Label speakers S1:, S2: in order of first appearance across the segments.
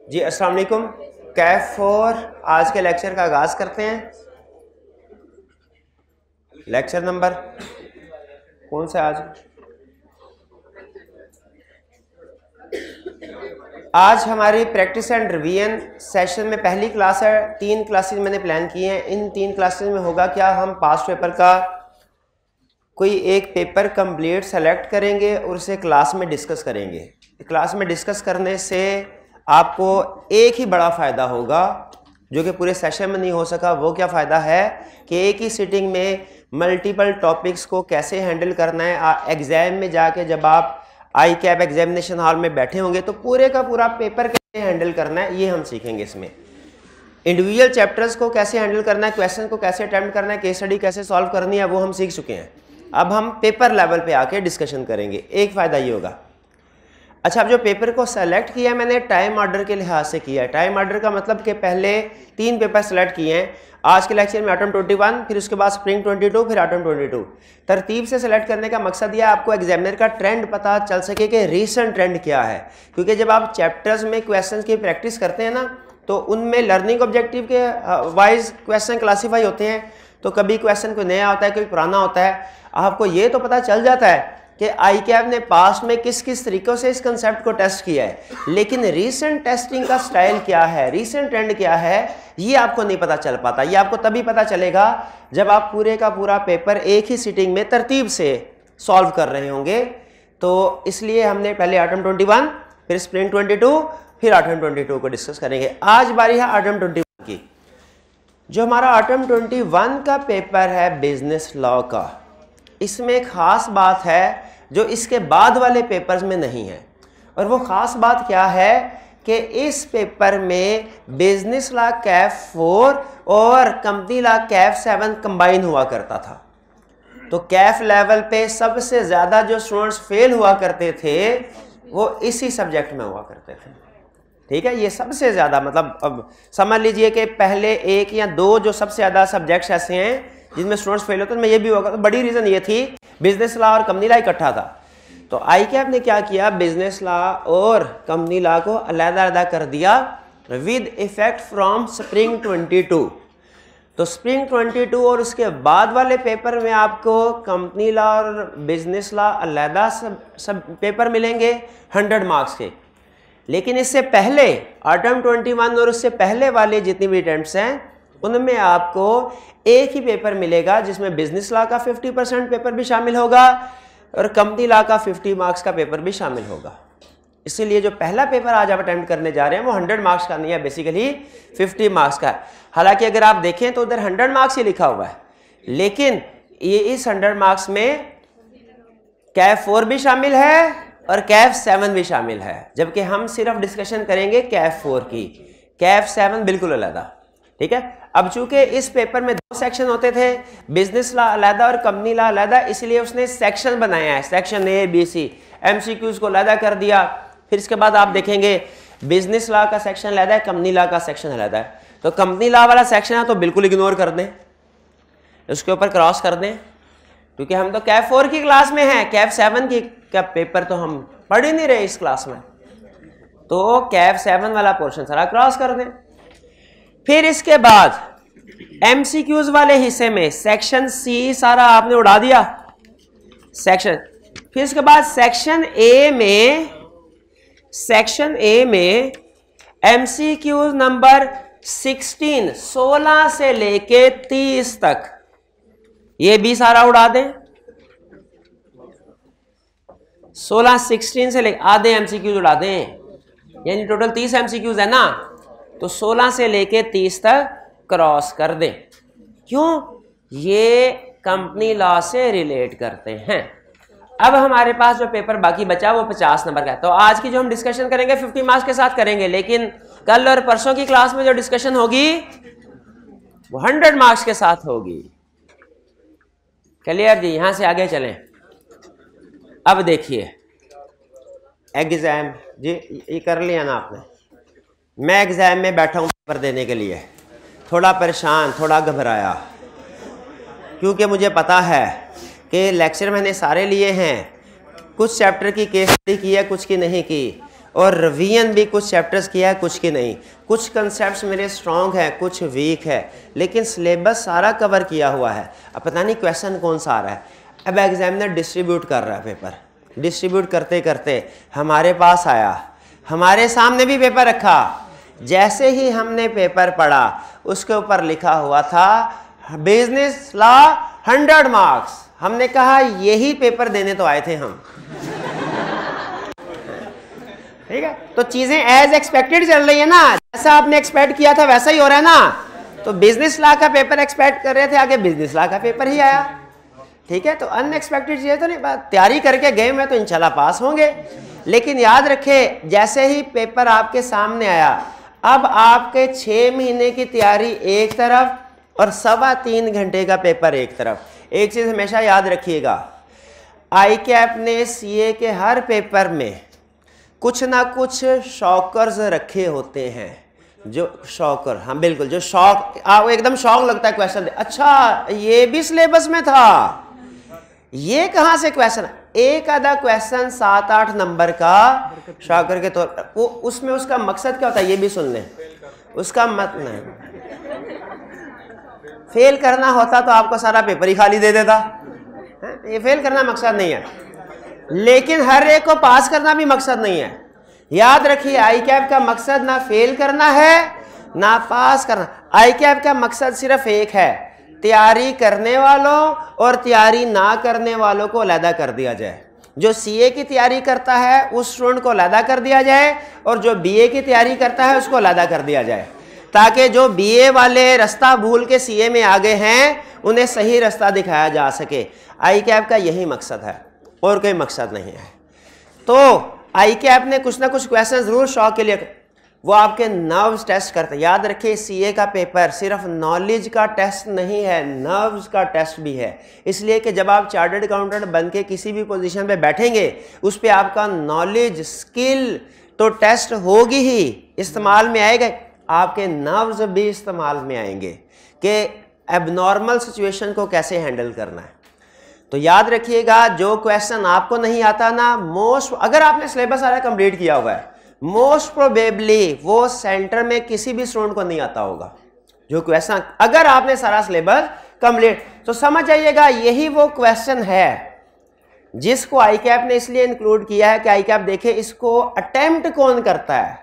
S1: जी अस्सलाम वालेकुम। कैफ 4 आज के लेक्चर का आगाज़ करते हैं। लेक्चर नंबर कौन सा आज हमारी प्रैक्टिस एंड रिवीजन सेशन में पहली क्लास है। 3 क्लासेस मैंने प्लान की हैं। इन 3 क्लासेस में होगा क्या, हम पास्ट पेपर का कोई एक पेपर कंप्लीट सेलेक्ट करेंगे और उसे क्लास में डिस्कस करेंगे। क्लास में डिस्कस करने से आपको एक ही बड़ा फ़ायदा होगा जो कि पूरे सेशन में नहीं हो सका। वो क्या फ़ायदा है कि एक ही सिटिंग में मल्टीपल टॉपिक्स को कैसे हैंडल करना है। एग्ज़ाम में जाके जब आप आई कैप एग्जामिनेशन हॉल में बैठे होंगे तो पूरे का पूरा पेपर कैसे हैंडल करना है ये हम सीखेंगे। इसमें इंडिविजुअल चैप्टर्स को कैसे हैंडल करना है, क्वेश्चन को कैसे अटेम्प्ट करना है, केस स्टडी कैसे सॉल्व करनी है वो हम सीख चुके हैं। अब हम पेपर लेवल पे आके डिस्कशन करेंगे। एक फ़ायदा ये होगा, अच्छा अब जो पेपर को सेलेक्ट किया है मैंने टाइम ऑर्डर के लिहाज से किया है। टाइम ऑर्डर का मतलब कि पहले 3 पेपर सेलेक्ट किए हैं। आज के लेक्चर में ऑटम 21, फिर उसके बाद स्प्रिंग 22, फिर ऑटम 22। तरतीब से सेलेक्ट करने का मकसद यह आपको एग्जामिनर का ट्रेंड पता चल सके कि रीसेंट ट्रेंड क्या है। क्योंकि जब आप चैप्टर्स में क्वेश्चन की प्रैक्टिस करते हैं ना तो उनमें लर्निंग ऑब्जेक्टिव के वाइज क्वेश्चन क्लासीफाई होते हैं। तो कभी क्वेश्चन कोई नया होता है, कोई पुराना होता है। आपको ये तो पता चल जाता है कि आई कैप ने पास्ट में किस किस तरीक़ों से इस कंसेप्ट को टेस्ट किया है, लेकिन रीसेंट टेस्टिंग का स्टाइल क्या है, रीसेंट ट्रेंड क्या है, ये आपको नहीं पता चल पाता। ये आपको तभी पता चलेगा जब आप पूरे का पूरा पेपर एक ही सिटिंग में तरतीब से सॉल्व कर रहे होंगे। तो इसलिए हमने पहले ऑटम 21, फिर स्प्रिंग 22, फिर ऑटम 22 को डिस्कस करेंगे। आज बारी है ऑटम 21 की। जो हमारा ऑटम 21 का पेपर है बिजनेस लॉ का, इसमें एक ख़ास बात है जो इसके बाद वाले पेपर्स में नहीं है। और वो ख़ास बात क्या है कि इस पेपर में बिजनेस लॉ कैफ 4 और कंपनी लॉ कैफ 7 कंबाइन हुआ करता था। तो कैफ लेवल पे सबसे ज़्यादा जो स्टूडेंट्स फेल हुआ करते थे वो इसी सब्जेक्ट में हुआ करते थे। ठीक है, ये सबसे ज़्यादा मतलब अब समझ लीजिए कि पहले 1 या 2 जो सबसे ज़्यादा सब्जेक्ट्स ऐसे हैं जिनमें स्टूडेंट्स फेल होते हैं, मैं ये भी होगा। तो बड़ी रीज़न ये थी बिजनेस लॉ और कंपनी लॉ इकट्ठा था। तो आई कैप ने क्या किया, बिजनेस लॉ और कंपनी लॉ को अलग-अलग कर दिया विद इफेक्ट फ्रॉम स्प्रिंग 22। तो स्प्रिंग 22 और उसके बाद वाले पेपर में आपको कंपनी लॉ और बिजनेस लॉ अलग सब पेपर मिलेंगे 100 मार्क्स के। लेकिन इससे पहले ऑटम 21 और उससे पहले वाले जितनी भी अटेम्प्ट्स हैं उनमें आपको एक ही पेपर मिलेगा जिसमें बिजनेस लॉ का 50% पेपर भी शामिल होगा और कंपनी लॉ का 50 मार्क्स का पेपर भी शामिल होगा। इसीलिए जो पहला पेपर आज आप अटेम्प्ट करने जा रहे हैं वो 100 मार्क्स का नहीं है, बेसिकली 50 मार्क्स का है। हालांकि अगर आप देखें तो उधर 100 मार्क्स ही लिखा हुआ है, लेकिन ये इस 100 मार्क्स में कैफ 4 भी शामिल है और कैफ 7 भी शामिल है। जबकि हम सिर्फ डिस्कशन करेंगे कैफ 4 की, कैफ 7 बिल्कुल अलग। ठीक है, अब चूंकि इस पेपर में 2 सेक्शन होते थे, बिजनेस लॉ अलहदा और कंपनी लॉ अलहदा, इसलिए उसने सेक्शन बनाया है, section A B C. MCQs को अलहदा कर दिया। फिर इसके बाद आप देखेंगे बिजनेस लॉ का सेक्शन अलहदा है, कंपनी लॉ का सेक्शन अलहदा है। तो कंपनी लॉ वाला सेक्शन है तो बिल्कुल इग्नोर कर दें, उसके ऊपर क्रॉस कर दें, क्योंकि हम तो कैफ 4 की क्लास में हैं। कैफ 7 की का पेपर तो हम पढ़ ही नहीं रहे इस क्लास में, तो कैफ 7 वाला पोर्शन सारा क्रॉस कर दें। फिर इसके बाद एमसीक्यूज वाले हिस्से में सेक्शन सी सारा आपने उड़ा दिया सेक्शन। फिर इसके बाद सेक्शन ए में एमसीक्यूज नंबर 16 से लेके 30 तक ये भी सारा उड़ा दें। 16 से लेके आधे एमसीक्यूज उड़ा दें, यानी टोटल 30 एमसीक्यूज है ना, तो 16 से लेके 30 तक क्रॉस कर दें। क्यों? ये कंपनी लॉ से रिलेट करते हैं। अब हमारे पास जो पेपर बाकी बचा वो 50 नंबर का है। तो आज की जो हम डिस्कशन करेंगे 50 मार्क्स के साथ करेंगे, लेकिन कल और परसों की क्लास में जो डिस्कशन होगी वो 100 मार्क्स के साथ होगी। क्लियर जी? यहां से आगे चलें। अब देखिए एग्जाम जी, ये कर लिया ना आपने। मैं एग्जाम में बैठा हूं पेपर देने के लिए, थोड़ा परेशान, थोड़ा घबराया, क्योंकि मुझे पता है कि लेक्चर मैंने सारे लिए हैं। कुछ चैप्टर की केस स्टडी की है, कुछ की नहीं की, और रिवीजन भी कुछ चैप्टर्स किया है, कुछ की नहीं। कुछ कंसेप्ट्स मेरे स्ट्रॉन्ग हैं, कुछ वीक है, लेकिन सिलेबस सारा कवर किया हुआ है। अब पता नहीं क्वेश्चन कौन सा आ रहा है। अब एग्जामिनर डिस्ट्रीब्यूट कर रहा है पेपर, डिस्ट्रीब्यूट करते करते हमारे पास आया, हमारे सामने भी पेपर रखा। जैसे ही हमने पेपर पढ़ा उसके ऊपर लिखा हुआ था बिजनेस लॉ 100 मार्क्स। हमने कहा यही पेपर देने तो आए थे हम। ठीक है, तो चीजें एज एक्सपेक्टेड चल रही है ना, जैसा आपने एक्सपेक्ट किया था वैसा ही हो रहा है ना। तो बिजनेस लॉ का पेपर एक्सपेक्ट कर रहे थे, आगे बिजनेस लॉ का पेपर ही आया। ठीक है, तो अनएक्सपेक्टेड चीजें तो नहीं, तैयारी करके गए मैं तो इंशाल्लाह पास होंगे। लेकिन याद रखें, जैसे ही पेपर आपके सामने आया, अब आपके 6 महीने की तैयारी एक तरफ और 3.25 घंटे का पेपर एक तरफ। एक चीज हमेशा याद रखिएगा, ICAP ने CA के हर पेपर में कुछ ना कुछ शॉकर्स रखे होते हैं। जो शॉकर, हाँ बिल्कुल, जो शॉक, आपको एकदम शॉक लगता है क्वेश्चन, अच्छा ये भी सिलेबस में था, ये कहां से क्वेश्चन। एक आधा क्वेश्चन 7-8 नंबर का शॉकर के तौर पर, वो उसमें उसका मकसद क्या होता है ये भी सुन लें। उसका मतलब फेल करना होता तो आपको सारा पेपर ही खाली दे देता, ये फेल करना मकसद नहीं है। लेकिन हर एक को पास करना भी मकसद नहीं है। याद रखिए, ICAP का मकसद ना फेल करना है ना पास करना। ICAP का मकसद सिर्फ एक है, तैयारी करने वालों और तैयारी ना करने वालों को अलहदा कर दिया जाए। जो CA की तैयारी करता है उस स्टूडेंट को अलहदा कर दिया जाए, और जो BA की तैयारी करता है उसको अलहदा कर दिया जाए, ताकि जो BA वाले रास्ता भूल के CA में आ गए हैं उन्हें सही रास्ता दिखाया जा सके। ICAP का यही मकसद है और कोई मकसद नहीं है। तो ICAP ने कुछ ना कुछ क्वेश्चन जरूर शौक के लिए, वो आपके नर्व्स टेस्ट करते हैं। याद रखिए, CA का पेपर सिर्फ नॉलेज का टेस्ट नहीं है, नर्व्स का टेस्ट भी है। इसलिए कि जब आप चार्टर्ड अकाउंटेंट बन के किसी भी पोजीशन पे बैठेंगे, उस पर आपका नॉलेज स्किल तो टेस्ट होगी ही, इस्तेमाल में आएगा, आपके नर्व्स भी इस्तेमाल में आएंगे कि एबनॉर्मल सिचुएशन को कैसे हैंडल करना है। तो याद रखिएगा, जो क्वेश्चन आपको नहीं आता ना, अगर आपने सिलेबस सारा कंप्लीट किया हुआ है, मोस्ट प्रोबेबली वो सेंटर में किसी भी स्टूडेंट को नहीं आता होगा जो क्वेश्चन, अगर आपने सारा सिलेबस कंप्लीट। तो समझ जाइएगा, यही वो क्वेश्चन है जिसको ICAP ने इसलिए इंक्लूड किया है कि ICAP देखे इसको अटेम्प्ट कौन करता है।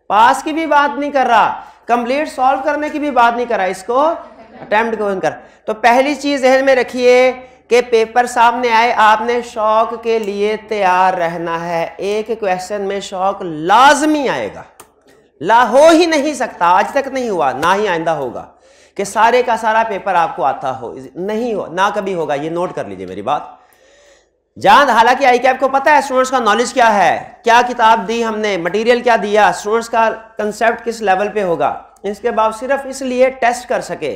S1: पास की भी बात नहीं कर रहा, कंप्लीट सॉल्व करने की भी बात नहीं कर रहा, इसको अटेम्प्ट कौन कर। तो पहली चीज ध्यान में रखिए कि पेपर सामने आए, आपने शौक के लिए तैयार रहना है। एक क्वेश्चन में शौक लाजमी आएगा, हो ही नहीं सकता, आज तक नहीं हुआ, ना ही आइंदा होगा कि सारे का सारा पेपर आपको आता हो, नहीं हो, ना कभी होगा। ये नोट कर लीजिए मेरी बात। जहां हालांकि ICAP को पता है स्टूडेंट्स का नॉलेज क्या है, क्या किताब दी हमने, मटेरियल क्या दिया, स्टूडेंट्स का कंसेप्ट किस लेवल पे होगा, इसके बाद सिर्फ इसलिए टेस्ट कर सके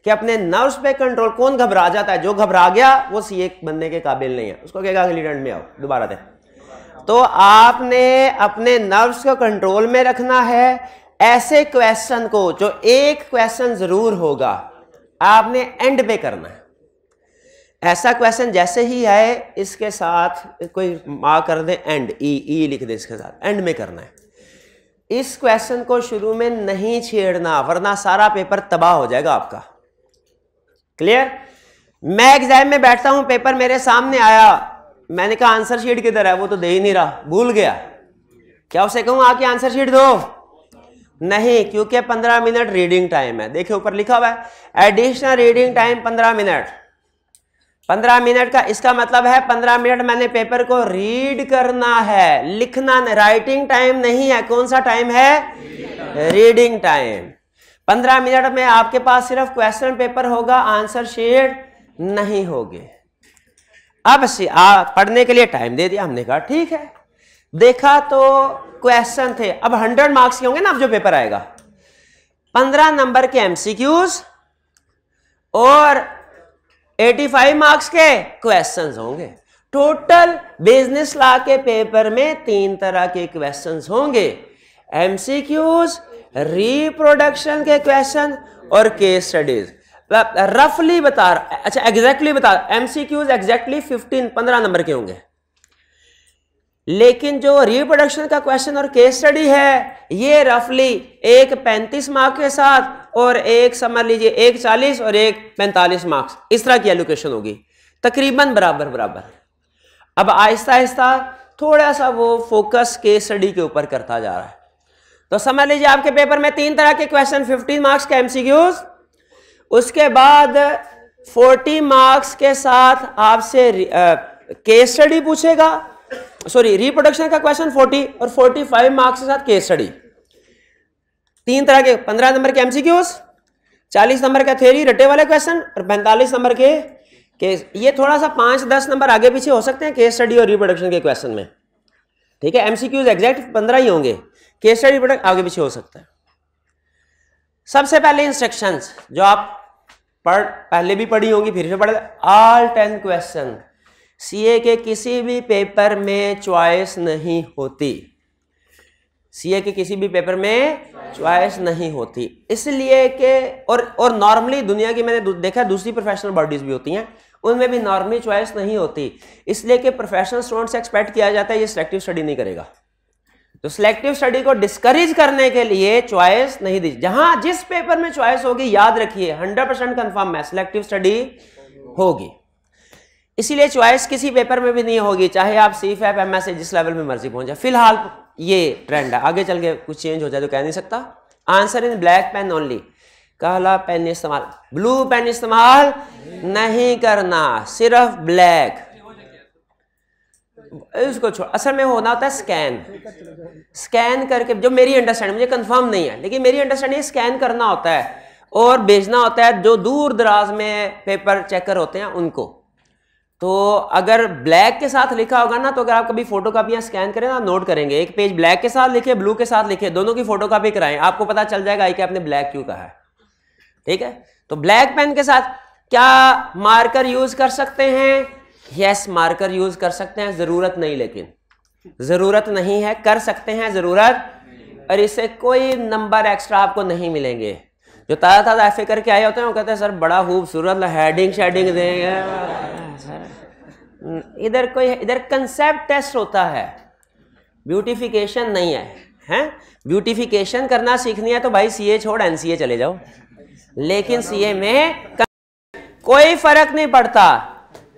S1: कि अपने नर्व्स पे कंट्रोल। कौन घबरा जाता है, जो घबरा गया वो CA बनने के काबिल नहीं है, उसको कहेगा अगली टर्न में आओ दोबारा दे। तो आपने अपने नर्व्स को कंट्रोल में रखना है। ऐसे क्वेश्चन को, जो एक क्वेश्चन जरूर होगा, आपने एंड पे करना है। ऐसा क्वेश्चन जैसे ही आए इसके साथ कोई मार्क कर दे, एंड ई लिख दे, इसके साथ एंड में करना है। इस क्वेश्चन को शुरू में नहीं छेड़ना, वरना सारा पेपर तबाह हो जाएगा आपका। क्लियर? मैं एग्जाम में बैठता हूं, पेपर मेरे सामने आया, मैंने कहा आंसर शीट किधर है, वो तो दे ही नहीं रहा, भूल गया। क्या उसे कहूं आके आंसर शीट दो? नहीं, क्योंकि 15 मिनट रीडिंग टाइम है। देखिए ऊपर लिखा हुआ है additional reading time 15 minute. 15 minute का इसका मतलब है 15 मिनट मैंने पेपर को रीड करना है, लिखना। राइटिंग टाइम नहीं है। कौन सा टाइम है? Reading time. 15 मिनट में आपके पास सिर्फ क्वेश्चन पेपर होगा, आंसर शीट नहीं होगी। अब पढ़ने के लिए टाइम दे दिया, हमने कहा ठीक है। देखा तो क्वेश्चन थे, अब 100 मार्क्स के होंगे ना, अब जो पेपर आएगा 15 नंबर के MCQs और 85 मार्क्स के क्वेश्चंस होंगे। टोटल बिजनेस लॉ के पेपर में 3 तरह के क्वेश्चंस होंगे, MCQs, रिप्रोडक्शन के क्वेश्चन और केस स्टडीज। रफली बता, अच्छा एग्जैक्टली बता, MCQs एग्जैक्टली 15 नंबर के होंगे। लेकिन जो रिप्रोडक्शन का क्वेश्चन और केस स्टडी है ये रफली एक 35 मार्क्स के साथ और एक समझ लीजिए एक 40 और एक 45 मार्क्स, इस तरह की एलोकेशन होगी, तकरीबन बराबर बराबर। अब आहिस्ता आहिस्ता थोड़ा सा वो फोकस केस स्टडी के ऊपर करता जा रहा है। तो समझ लीजिए आपके पेपर में 3 तरह के क्वेश्चन, 15 मार्क्स के एमसीक्यूज, उसके बाद 40 मार्क्स के साथ आपसे केस स्टडी पूछेगा, सॉरी रिप्रोडक्शन का क्वेश्चन 40 और 45 मार्क्स के साथ केस स्टडी। 3 तरह के 15 नंबर के एमसीक्यूज, 40 नंबर का थ्योरी रटे वाले क्वेश्चन और 45 नंबर के केस। ये थोड़ा सा 5-10 नंबर आगे पीछे हो सकते हैं केस स्टडी और रिप्रोडक्शन के क्वेश्चन में, ठीक है। एमसीक्यूज एग्जैक्ट 15 ही होंगे, केस स्टडी रिप्रोडक्शन आगे पीछे हो सकता है। सबसे पहले इंस्ट्रक्शंस जो आप पहले भी पढ़ी होंगी फिर से पढ़, ऑल 10 क्वेश्चन सीए के किसी भी पेपर में चॉइस नहीं होती, सीए के किसी भी पेपर में चॉइस नहीं होती, इसलिए कि और नॉर्मली दुनिया की मैंने देखा दूसरी प्रोफेशनल बॉडीज भी होती हैं, उनमें भी नॉर्मली चॉइस नहीं होती, इसलिए कि प्रोफेशनल स्टूडेंट से एक्सपेक्ट किया जाता है ये सिलेक्टिव स्टडी नहीं करेगा। तो सिलेक्टिव स्टडी को डिस्करेज करने के लिए चॉइस नहीं दी। जहां जिस पेपर में चॉइस होगी याद रखिए 100% कंफर्म है सिलेक्टिव स्टडी होगी, इसीलिए चॉइस किसी पेपर में भी नहीं होगी, चाहे आप सीफैप एमएस जिस लेवल में मर्जी पहुंचे। फिलहाल ये ट्रेंड है, आगे चल के कुछ चेंज हो जाए तो कह नहीं सकता। Answer in black pen only, काला पेन इस्तेमाल, ब्लू पेन इस्तेमाल नहीं करना, सिर्फ ब्लैक। इसको छोड़, असल में होना होता है स्कैन करके, जो मेरी अंडरस्टैंडिंग, मुझे कंफर्म नहीं है लेकिन मेरी अंडरस्टैंडिंग स्कैन करना होता है और भेजना होता है जो दूर दराज में पेपर चेकर होते हैं उनको। तो अगर ब्लैक के साथ लिखा होगा ना, तो अगर आप कभी फोटो कापियां स्कैन करें ना, नोट करेंगे एक पेज ब्लैक के साथ लिखे, ब्लू के साथ लिखे, दोनों की फोटो कापी कराएं, आपको पता चल जाएगा कि आपने ब्लैक क्यों कहा है, ठीक है। तो ब्लैक पेन के साथ क्या मार्कर यूज कर सकते हैं? यस, मार्कर यूज कर सकते हैं, जरूरत नहीं, लेकिन जरूरत नहीं है, कर सकते हैं जरूरत, और इससे कोई नंबर एक्स्ट्रा आपको नहीं मिलेंगे। जो ताज़ा ताज़ा एफए करके आए होते हैं वो कहते हैं सर बड़ा खूबसूरत हेडिंग शेडिंग देंगे, इधर कंसेप्ट टेस्ट होता है, ब्यूटिफिकेशन नहीं है, हैं? ब्यूटिफिकेशन करना सीखनी है तो भाई सीए छोड़ एनसीए चले जाओ, लेकिन सीए में कोई फर्क नहीं पड़ता।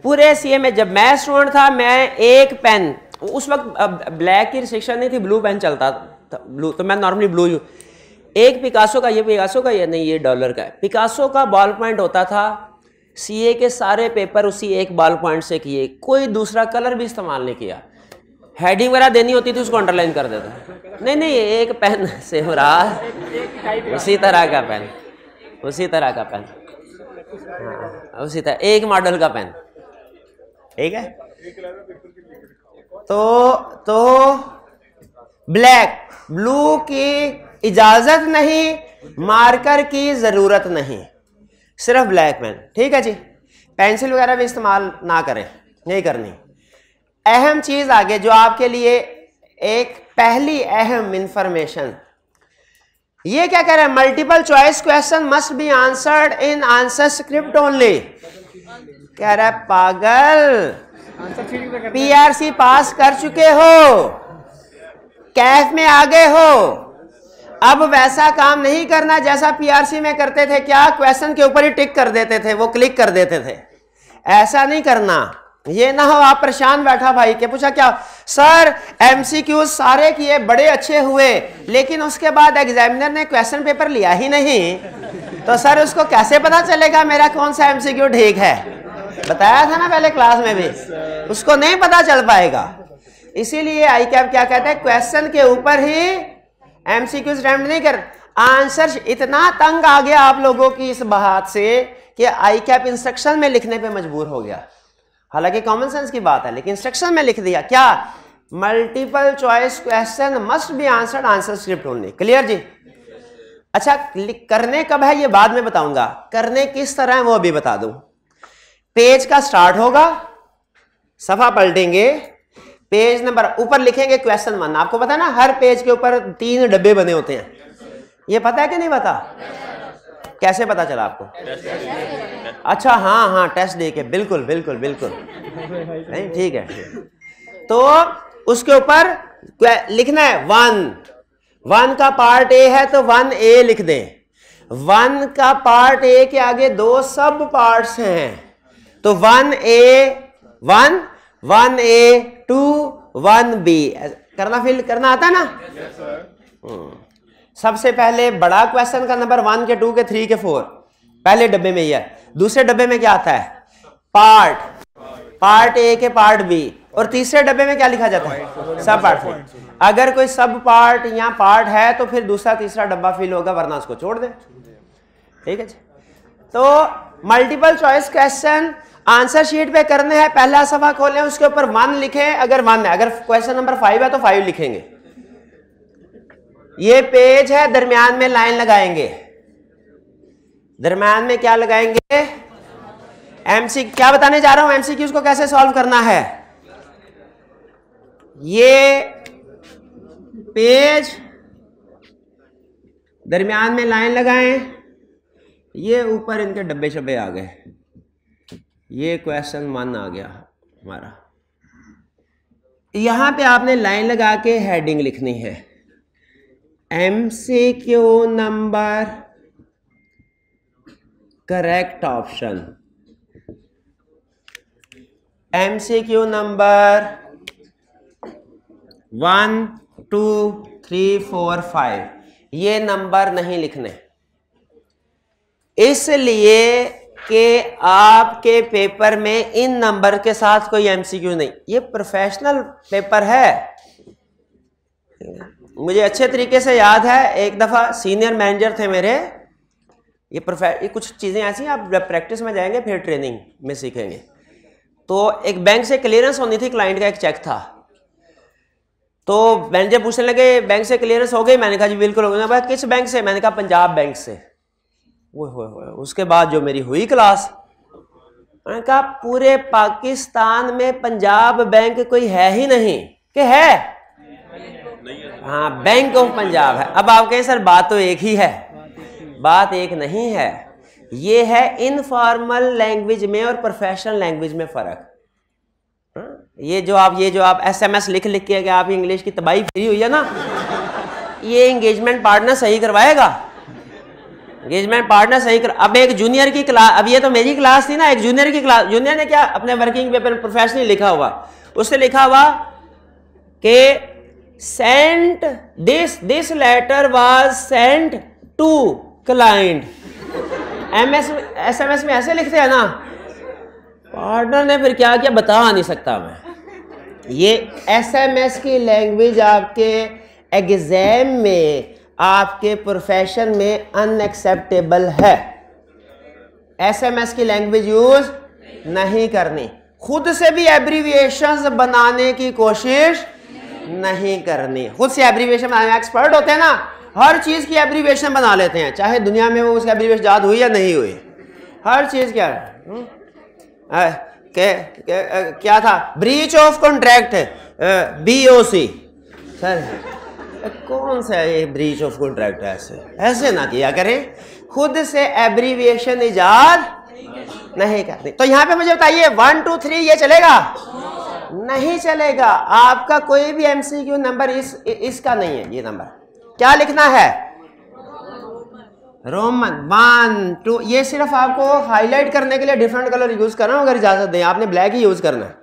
S1: पूरे सीए में जब मैं स्टूडेंट था, मैं एक पेन, उस वक्त ब्लैक की रिस्ट्रिक्शन नहीं थी, ब्लू पेन चलता था, ब्लू, तो मैं नॉर्मली ब्लू एक पिकासो का, ये पिकासो का, ये नहीं, ये डॉलर का है, पिकासो का बॉल पॉइंट होता था। सीए के सारे पेपर उसी एक बॉल पॉइंट से किए, कोई दूसरा कलर भी इस्तेमाल नहीं किया। हेडिंग वगैरह देनी होती थी उसको अंडरलाइन कर देता, नहीं एक पेन से हो रहा, उसी तरह का पेन, उसी तरह का पेन, हाँ, उसी तरह एक मॉडल का पेन, ठीक है। तो ब्लैक, ब्लू की इजाजत नहीं, मार्कर की जरूरत नहीं, सिर्फ ब्लैक पेन, ठीक है जी। पेंसिल वगैरह भी इस्तेमाल ना करें, नहीं करनी। अहम चीज आगे जो आपके लिए एक पहली अहम इंफॉर्मेशन, ये क्या कह रहा है? Multiple choice question must be answered in answer script only. कह रहा है पागल, पीआरसी पास कर चुके हो, कैफ में आ गए हो, अब वैसा काम नहीं करना जैसा पीआरसी में करते थे। क्या क्वेश्चन के ऊपर ही टिक कर देते थे, वो क्लिक कर देते थे, ऐसा नहीं करना। ये ना हो आप परेशान बैठा भाई के पूछा क्या सर एमसीक्यू सारे किए बड़े अच्छे हुए, लेकिन उसके बाद एग्जामिनर ने क्वेश्चन पेपर लिया ही नहीं, तो सर उसको कैसे पता चलेगा मेरा कौन सा एमसीक्यू ठीक है? बताया था ना पहले क्लास में भी, उसको नहीं पता चल पाएगा। इसीलिए आईकैप क्या कहते हैं, क्वेश्चन के ऊपर ही एमसीक्यू अटेम्प्ट नहीं कर। आंसर इतना तंग आ गया आप लोगों की इस बात से कि आईकैप इंस्ट्रक्शन में लिखने पे मजबूर हो गया, हालांकि कॉमन सेंस की बात है, लेकिन इंस्ट्रक्शन में लिख दिया क्या, multiple choice question must be answered answer script only. Clear जी? अच्छा, करने कब है ये बाद में बताऊंगा, करने किस तरह है वो अभी बता दूं। पेज का स्टार्ट होगा, सफा पलटेंगे, पेज नंबर ऊपर लिखेंगे क्वेश्चन 1। आपको पता है ना हर पेज के ऊपर 3 डब्बे बने होते हैं, ये पता है कि नहीं पता? कैसे पता चला आपको? अच्छा हाँ टेस्ट दे के, बिल्कुल बिल्कुल बिल्कुल नहीं, ठीक है। तो उसके ऊपर लिखना है 1 का पार्ट ए है तो 1A लिख दें। 1 का पार्ट ए के आगे 2 सब पार्ट्स हैं तो 1A 1A 2 1B करना फिल करना आता है ना? yes, sir. सबसे पहले बड़ा क्वेश्चन का नंबर 1 के 2 के 3 के 4 पहले डब्बे में ही है। दूसरे डब्बे में क्या आता है? पार्ट ए के पार्ट बी। और तीसरे डब्बे में क्या लिखा जाता है? सब पार्ट। अगर कोई सब पार्ट या पार्ट है तो फिर दूसरा तीसरा डब्बा फिल होगा, वरना उसको छोड़ दे। ठीक है जी। तो multiple choice question answer sheet पे करने हैं। पहला सफा खोलें, उसके ऊपर 1 लिखें अगर 1 है। अगर क्वेश्चन नंबर 5 है तो 5 लिखेंगे। ये पेज है, दरमियान में लाइन लगाएंगे। दरमियान में क्या लगाएंगे? एमसी। क्या बताने जा रहा हूं? एमसीक्यूज को कैसे सॉल्व करना है। ये पेज, दरमियान में लाइन लगाएं। ये ऊपर इनके डब्बे शब्बे आ गए। ये क्वेश्चन 1 आ गया हमारा। यहां पे आपने लाइन लगा के हेडिंग लिखनी है। MCQ number correct option. MCQ number 1 2 3 4 5 ये नंबर नहीं लिखने, इसलिए कि आपके पेपर में इन नंबर के साथ कोई एमसीक्यू नहीं। ये प्रोफेशनल पेपर है। मुझे अच्छे तरीके से याद है, एक दफ़ा सीनियर मैनेजर थे मेरे। ये कुछ चीज़ें ऐसी हैं, आप प्रैक्टिस में जाएंगे फिर ट्रेनिंग में सीखेंगे। तो एक बैंक से क्लियरेंस होनी थी, क्लाइंट का एक चेक था। तो मैनेजर पूछने लगे बैंक से क्लियरेंस हो गई? मैंने कहा जी बिल्कुल हो गई। भाई किस बैंक से? मैंने कहा पंजाब बैंक से। वो उसके बाद जो मेरी हुई क्लास, मैंने कहा पूरे पाकिस्तान में पंजाब बैंक कोई है ही नहीं कि है? हाँ, बैंक ऑफ पंजाब है। अब आप कहें सर बात तो एक ही है। बात एक नहीं है। ये है इनफॉर्मल लैंग्वेज में और प्रोफेशनल लैंग्वेज में फर्क। ये जो आप एसएमएस लिख के आप इंग्लिश की तबाही फ्री हुई है ना, ये एंगेजमेंट पार्टनर सही करवाएगा। एंगेजमेंट पार्टनर सही कर। अब एक जूनियर की क्लास, अब ये तो मेरी क्लास थी ना, एक जूनियर की क्लास। जूनियर ने क्या अपने वर्किंग पेपर प्रोफेशनली लिखा हुआ, उससे लिखा हुआ कि sent this letter was sent to client. SMS में ऐसे लिखते हैं ना। पार्टनर ने फिर क्या किया बता नहीं सकता मैं। ये एसएमएस की लैंग्वेज आपके एग्जाम में, आपके प्रोफेशन में अनएक्सेप्टेबल है। एसएमएस की लैंग्वेज यूज नहीं करनी। खुद से भी एब्रीविएशंस बनाने की कोशिश नहीं करनी। खुद से एब्रीविएशन बनाने एक्सपर्ट होते हैं ना, हर चीज की एब्रीविएशन बना लेते हैं, चाहे दुनिया में वो उसकी एब्रीविएशन याद हुई या नहीं हुई। हर चीज क्या था? Breach of contract, BOC। Sir कौन सा ये ब्रीच ऑफ कॉन्ट्रैक्ट है? ऐसे ना किया करें। खुद से एब्रीविएशन इजाद नहीं करनी। तो यहां पे मुझे बताइए 1 2 3 ये चलेगा? नहीं चलेगा। आपका कोई भी एमसीक्यू नंबर इसका नहीं है। ये नंबर क्या लिखना है? रोमन 1 2। ये सिर्फ आपको हाईलाइट करने के लिए डिफरेंट कलर यूज कर रहा हूं, अगर इजाजत दें। आपने ब्लैक ही यूज करना है।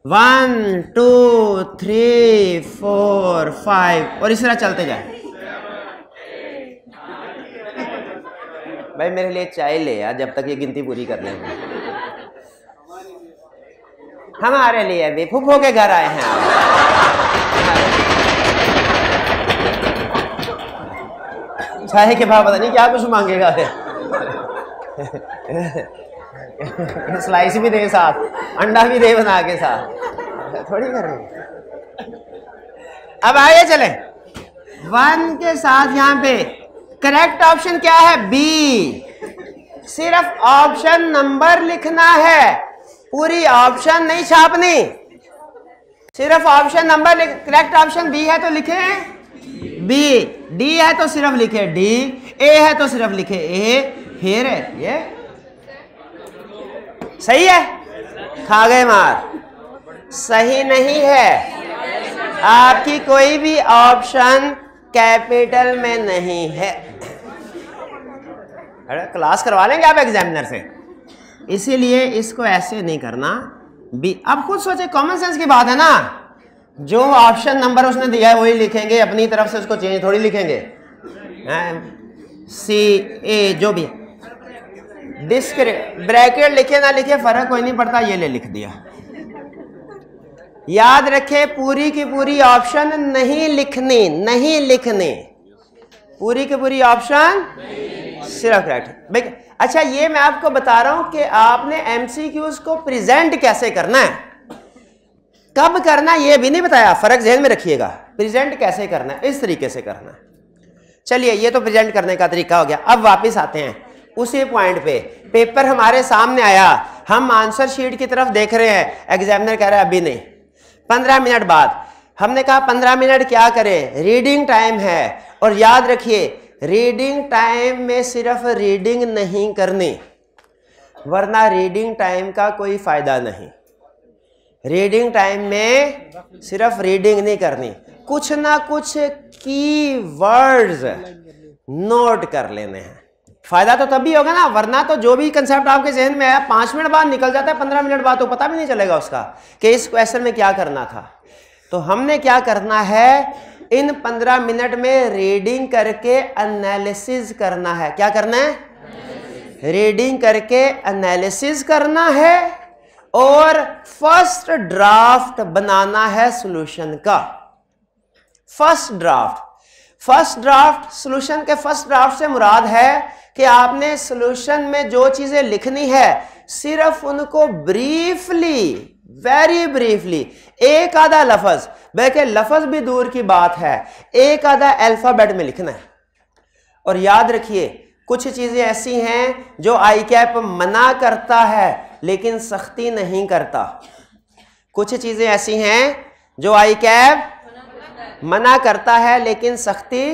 S1: 1 2 3 4 5 और इस तरह चलते जाए। भाई मेरे लिए चाय ले यार, जब तक ये गिनती पूरी कर लेंगे। हमारे लिए भी फूफो के घर आए हैं आप। चाय के भाव पता नहीं क्या कुछ मांगेगा फिर। स्लाइस भी दे साथ, अंडा भी दे बना के साथ, थोड़ी करनी। अब आइए चले 1 के साथ। यहां पे करेक्ट ऑप्शन क्या है? बी। सिर्फ ऑप्शन नंबर लिखना है, पूरी ऑप्शन नहीं छापनी, सिर्फ option number. Correct option B है तो लिखे बी, डी है तो सिर्फ लिखे डी, ए है तो सिर्फ लिखे ए। फिर ये सही है? खा गए मार। सही नहीं है। आपकी कोई भी ऑप्शन कैपिटल में नहीं है। अरे क्लास करवा लेंगे आप एग्जामिनर से, इसीलिए इसको ऐसे नहीं करना। बी अब खुद सोचे, कॉमन सेंस की बात है ना, जो ऑप्शन नंबर उसने दिया है वही लिखेंगे, अपनी तरफ से उसको चेंज थोड़ी लिखेंगे। सी ए जो भी ब्रैकेट लिखे ना लिखे फर्क कोई नहीं पड़ता, ये ले लिख दिया। याद रखे पूरी की पूरी ऑप्शन नहीं लिखनी, नहीं लिखनी, पूरी की पूरी ऑप्शन सिर्फ करेक्ट। अच्छा ये मैं आपको बता रहा हूं कि आपने एमसीक्यूज को प्रेजेंट कैसे करना है, कब करना है ये भी नहीं बताया, फर्क ज़हन में रखिएगा। प्रेजेंट कैसे करना है, इस तरीके से करना है। चलिए ये तो प्रेजेंट करने का तरीका हो गया। अब वापस आते हैं उसी पॉइंट पे। पेपर हमारे सामने आया, हम आंसर शीट की तरफ देख रहे हैं, एग्जामिनर कह रहा है अभी नहीं, 15 मिनट बाद। हमने कहा 15 मिनट क्या करें, रीडिंग टाइम है। और याद रखिए रीडिंग टाइम में सिर्फ रीडिंग नहीं करनी, वरना रीडिंग टाइम का कोई फायदा नहीं। रीडिंग टाइम में सिर्फ रीडिंग नहीं करनी, कुछ ना कुछ की वर्ड्स नोट कर लेने हैं। फायदा तो तभी होगा ना, वरना तो जो भी कंसेप्ट आपके जहन में है 5 मिनट बाद निकल जाता है, 15 मिनट बाद तो पता भी नहीं चलेगा उसका कि इस क्वेश्चन में क्या करना था। तो हमने क्या करना है, इन 15 मिनट में रीडिंग करके एनालिसिस करना है। क्या करना है, रीडिंग करके एनालिसिस करना है और फर्स्ट ड्राफ्ट बनाना है सॉल्यूशन का। फर्स्ट ड्राफ्ट सॉल्यूशन के फर्स्ट ड्राफ्ट से मुराद है कि आपने सॉल्यूशन में जो चीजें लिखनी है सिर्फ उनको ब्रीफली, वेरी ब्रीफली, एक आधा लफ्ज, बल्कि लफ्ज भी दूर की बात है, एक आधा अल्फाबेट में लिखना है। और याद रखिए कुछ चीजें ऐसी हैं जो आई कैप मना करता है लेकिन सख्ती नहीं करता। कुछ चीजें ऐसी हैं जो आई कैप मना करता है लेकिन सख्ती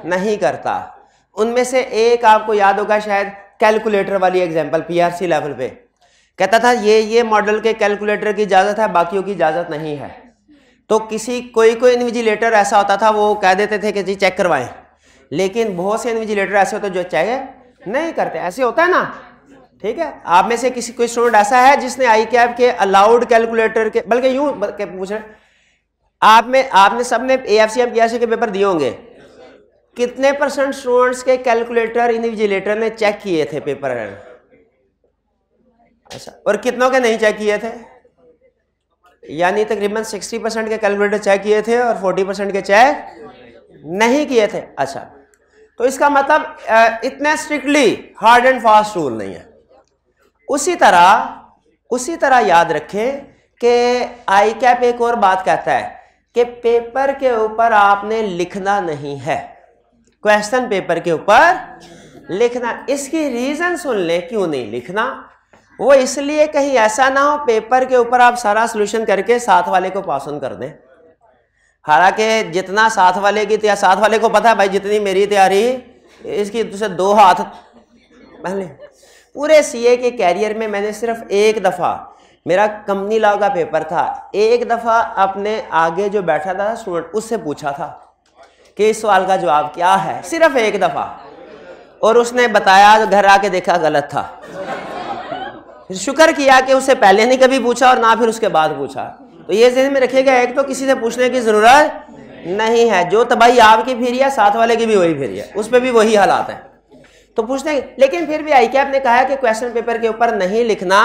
S1: नहीं करता। उनमें से एक आपको याद होगा शायद, कैलकुलेटर वाली एग्जांपल। पीआरसी लेवल पे कहता था ये मॉडल के कैलकुलेटर की इजाजत है, बाकियों की इजाजत नहीं है। तो कोई इन्विजिलेटर ऐसा होता था, वो कह देते थे कि जी चेक करवाएं, लेकिन बहुत से इन्विजिलेटर ऐसे होते जो चेक नहीं करते। ऐसे होता है ना, ठीक है। आप में से कोई स्टूडेंट ऐसा है जिसने आई कैप के अलाउड कैलकुलेटर के, बल्कि यूं पूछ रहे, आपने सबने एएफसी पीआरसी के पेपर दिए होंगे, कितने % स्टूडेंट्स के कैलकुलेटर इन्विजिलेटर ने चेक किए थे पेपर? अच्छा, और कितनों के नहीं चेक किए थे? यानी तकरीबन 60% के कैलकुलेटर चेक किए थे और 40% के चेक नहीं किए थे। अच्छा, तो इसका मतलब इतना strictly hard and fast rule नहीं है। उसी तरह याद रखें कि आई कैप एक और बात कहता है कि पेपर के ऊपर आपने लिखना नहीं है, क्वेश्चन पेपर के ऊपर लिखना। इसकी रीजन सुन ले क्यों नहीं लिखना। वो इसलिए कहीं ऐसा ना हो पेपर के ऊपर आप सारा सॉल्यूशन करके साथ वाले को पास ऑन कर दें। हालांकि जितना साथ वाले की तैयारी, साथ वाले को पता है भाई जितनी मेरी तैयारी इसकी तुझे 2 हाथ पहले। पूरे सीए के कैरियर में मैंने सिर्फ एक दफ़ा, मेरा कंपनी लॉ का पेपर था, एक दफ़ा अपने आगे जो बैठा था स्टूडेंट उससे पूछा था कि इस सवाल का जवाब क्या है, सिर्फ एक दफ़ा, और उसने बताया, घर आके देखा गलत था। फिर शुक्र किया कि उससे पहले नहीं कभी पूछा और ना फिर उसके बाद पूछा। तो ये ज़हन में रखिएगा, एक तो किसी से पूछने की ज़रूरत नहीं है, जो तबाही आपकी फिरी है साथ वाले की भी वही फिरी है, उस पर भी वही हालात है, तो पूछने। लेकिन फिर भी आई कैप ने कहा कि क्वेश्चन पेपर के ऊपर नहीं लिखना।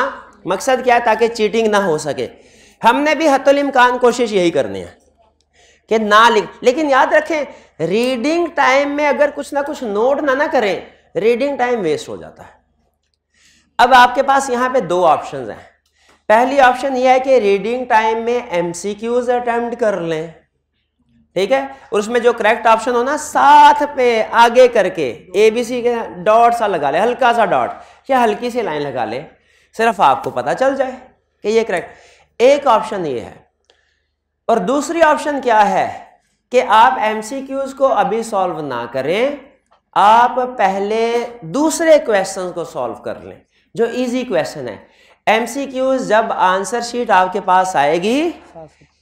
S1: मकसद क्या है? ताकि चीटिंग ना हो सके। हमने भी हत्तुल इम्कान कोशिश यही करनी है कि ना लिख। लेकिन याद रखें रीडिंग टाइम में अगर कुछ ना कुछ नोट ना करें, रीडिंग टाइम वेस्ट हो जाता है। अब आपके पास यहाँ पे 2 ऑप्शंस हैं। पहली ऑप्शन यह है कि रीडिंग टाइम में एमसीक्यूज अटेम्प्ट कर लें, ठीक है, और उसमें जो करेक्ट ऑप्शन हो ना साथ पे आगे करके ABC के डॉट सा लगा ले, हल्का सा डॉट या हल्की सी लाइन लगा ले, सिर्फ आपको पता चल जाए कि ये करेक्ट। एक ऑप्शन ये है। और दूसरी ऑप्शन क्या है कि आप एमसीक्यूज को अभी सॉल्व ना करें, आप पहले दूसरे क्वेश्चन को सॉल्व कर लें जो इजी क्वेश्चन है। MCQs जब आंसर शीट आपके पास आएगी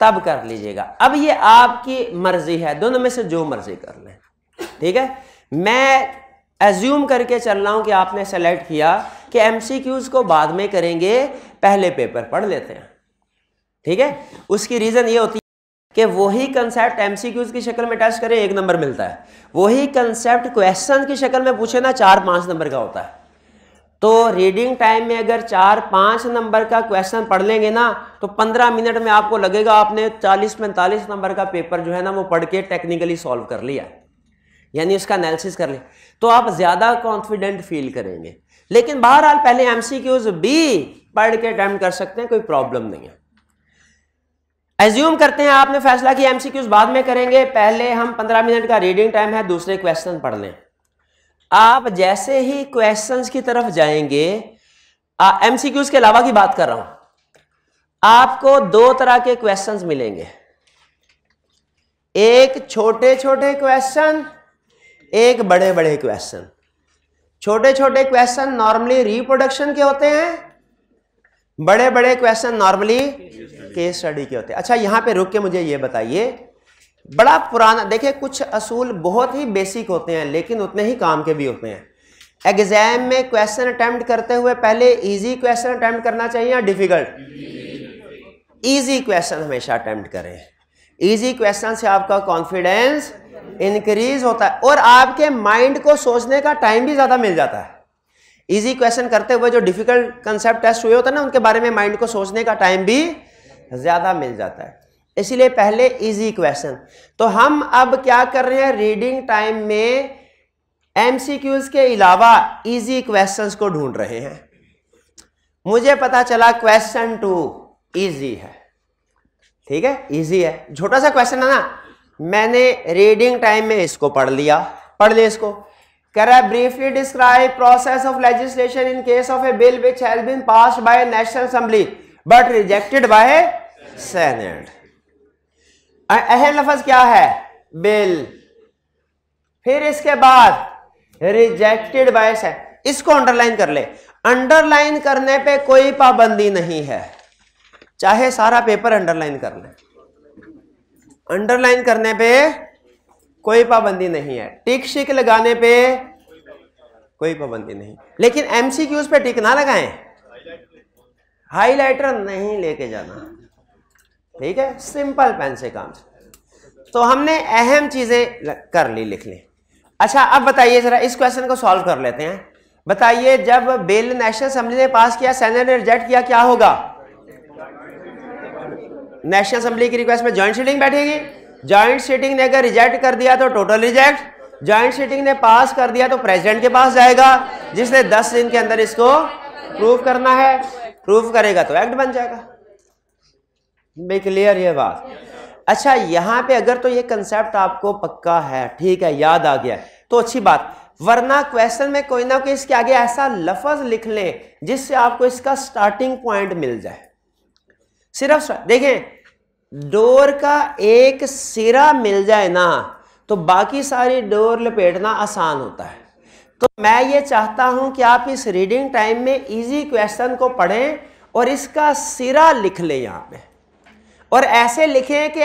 S1: तब कर लीजिएगा। अब ये आपकी मर्जी है, दोनों में से जो मर्जी कर लें, ठीक है। मैं एज्यूम करके चल रहा हूं कि आपने सेलेक्ट किया कि MCQs को बाद में करेंगे, पहले पेपर पढ़ लेते हैं, ठीक है। उसकी रीजन ये होती है कि वही कंसेप्ट MCQs की शक्ल में टेस्ट करें 1 नंबर मिलता है, वही कंसेप्ट क्वेश्चन की शक्ल में पूछे ना 4-5 नंबर का होता है। तो रीडिंग टाइम में अगर 4-5 नंबर का क्वेश्चन पढ़ लेंगे ना तो 15 मिनट में आपको लगेगा आपने 40-45 नंबर का पेपर जो है ना वो पढ़ के टेक्निकली सॉल्व कर लिया, यानी उसका एनालिसिस कर लिया, तो आप ज्यादा कॉन्फिडेंट फील करेंगे। लेकिन बहरहाल पहले MCQs भी पढ़ के अटेम्प्ट कर सकते हैं, कोई प्रॉब्लम नहीं है। एज्यूम करते हैं आपने फैसला किया MCQs बाद में करेंगे, पहले हम 15 मिनट का रीडिंग टाइम है, दूसरे क्वेश्चन पढ़ लें। आप जैसे ही क्वेश्चंस की तरफ जाएंगे, MCQs के अलावा की बात कर रहा हूं, आपको 2 तरह के क्वेश्चंस मिलेंगे, एक छोटे छोटे क्वेश्चन, एक बड़े बड़े क्वेश्चन। छोटे छोटे क्वेश्चन नॉर्मली रिप्रोडक्शन के होते हैं, बड़े बड़े क्वेश्चन नॉर्मली केस स्टडी के होते हैं। अच्छा यहां पे रुक के मुझे ये बताइए, बड़ा पुराना, देखिए कुछ असूल बहुत ही बेसिक होते हैं लेकिन उतने ही काम के भी होते हैं। एग्जाम में क्वेश्चन अटेम्प्ट करते हुए पहले इजी क्वेश्चन अटेम्प्ट करना चाहिए या डिफिकल्ट? इजी क्वेश्चन हमेशा अटेम्प्ट करें, इजी क्वेश्चन से आपका कॉन्फिडेंस इंक्रीज होता है और आपके माइंड को सोचने का टाइम भी ज्यादा मिल जाता है। इजी क्वेश्चन करते हुए जो डिफिकल्ट कंसेप्ट टेस्ट हुए होते हैं ना उनके बारे में माइंड को सोचने का टाइम भी ज्यादा मिल जाता है, इसलिए पहले इजी क्वेश्चन। तो हम अब क्या कर रहे हैं, रीडिंग टाइम में MCQs के अलावा इजी क्वेश्चंस को ढूंढ रहे हैं। मुझे पता चला क्वेश्चन 2 इजी है, ठीक है, इजी है, छोटा सा क्वेश्चन है ना, मैंने रीडिंग टाइम में इसको पढ़ लिया, पढ़ लिया इसको। कह रहा है briefly describe process of legislation in case of a bill which has been passed by national assembly but rejected by senate. अहम लफ्ज क्या है? बिल, फिर इसके बाद रिजेक्टेड बाय सेनेट। इसको अंडरलाइन कर ले, अंडरलाइन करने पे कोई पाबंदी नहीं है, चाहे सारा पेपर अंडरलाइन कर ले, अंडरलाइन करने पे कोई पाबंदी नहीं है, टिक शिक लगाने पे कोई पाबंदी नहीं। लेकिन MCQs पे टिक ना लगाएं, हाइलाइटर नहीं लेके जाना, ठीक है, सिंपल पेन से काम। तो हमने अहम चीजें कर ली, लिख ली। अच्छा अब बताइए जरा इस क्वेश्चन को सॉल्व कर लेते हैं। बताइए जब बिल नेशनल असेंबली ने पास किया, सेनेट ने रिजेक्ट किया, क्या होगा? नेशनल असेंबली की रिक्वेस्ट में जॉइंट सीटिंग बैठेगी, जॉइंट सीटिंग ने अगर रिजेक्ट कर दिया तो टोटल रिजेक्ट, जॉइंट सीटिंग ने पास कर दिया तो प्रेसिडेंट के पास जाएगा जिसने 10 दिन के अंदर इसको प्रूव करना है, प्रूव करेगा तो एक्ट बन जाएगा। बे क्लियर ये बात? अच्छा यहां पे अगर तो ये कंसेप्ट आपको पक्का है, ठीक है, याद आ गया तो अच्छी बात, वरना क्वेश्चन में कोई ना कोई इसके आगे ऐसा लफ्ज लिख लें जिससे आपको इसका स्टार्टिंग पॉइंट मिल जाए। सिर्फ देखें डोर का एक सिरा मिल जाए ना तो बाकी सारी डोर लपेटना आसान होता है। तो मैं ये चाहता हूं कि आप इस रीडिंग टाइम में इजी क्वेश्चन को पढ़ें और इसका सिरा लिख लें यहां पे, और ऐसे लिखें कि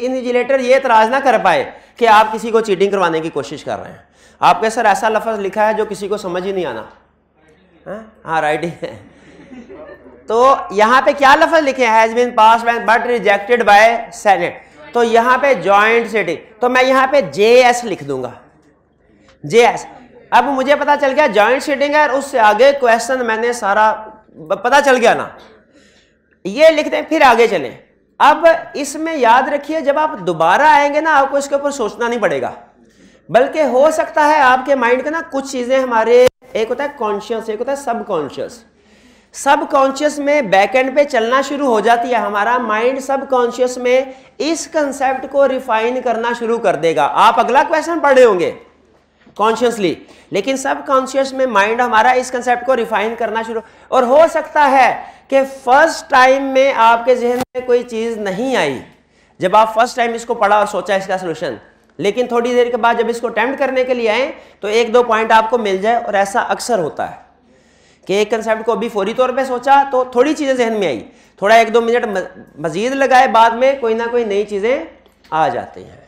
S1: इन्विजिलेटर ये एतराज ना कर पाए कि आप किसी को चीटिंग करवाने की कोशिश कर रहे हैं। आपके सर ऐसा लफ्ज लिखा है जो किसी को समझ ही नहीं आना, हाँ राइट है। तो यहां पे क्या लफ्ज लिखे हैं? Has been passed but rejected by senate. तो यहां पे जॉइंट सिटिंग, तो मैं यहां पे JS लिख दूंगा, JS। अब मुझे पता चल गया जॉइंट सिटिंग है और उससे आगे क्वेश्चन मैंने सारा पता चल गया ना, ये लिखते हैं, फिर आगे चलें। अब इसमें याद रखिए जब आप दोबारा आएंगे ना आपको इसके ऊपर सोचना नहीं पड़ेगा, बल्कि हो सकता है आपके माइंड के ना कुछ चीजें हमारे, एक होता है कॉन्शियस, एक होता है सबकॉन्शियस। सबकॉन्शियस में बैकएंड पे चलना शुरू हो जाती है, हमारा माइंड सबकॉन्शियस में इस कंसेप्ट को रिफाइन करना शुरू कर देगा। आप अगला क्वेश्चन पढ़े होंगे कॉन्शियसली, लेकिन सबकॉन्शियस में माइंड हमारा इस कंसेप्ट को रिफाइन करना शुरू, और हो सकता है कि फर्स्ट टाइम में आपके जहन में कोई चीज नहीं आई जब आप फर्स्ट टाइम इसको पढ़ा और सोचा इसका सोल्यूशन, लेकिन थोड़ी देर के बाद जब इसको अटेम्प्ट करने के लिए आए तो 1-2 पॉइंट आपको मिल जाए, और ऐसा अक्सर होता है। कि एक कंसेप्ट को अभी फौरी तौर पे सोचा तो थोड़ी चीज़ें जहन में आई, थोड़ा 1-2 मिनट मजीद लगाए, बाद में कोई ना कोई नई चीज़ें आ जाती हैं।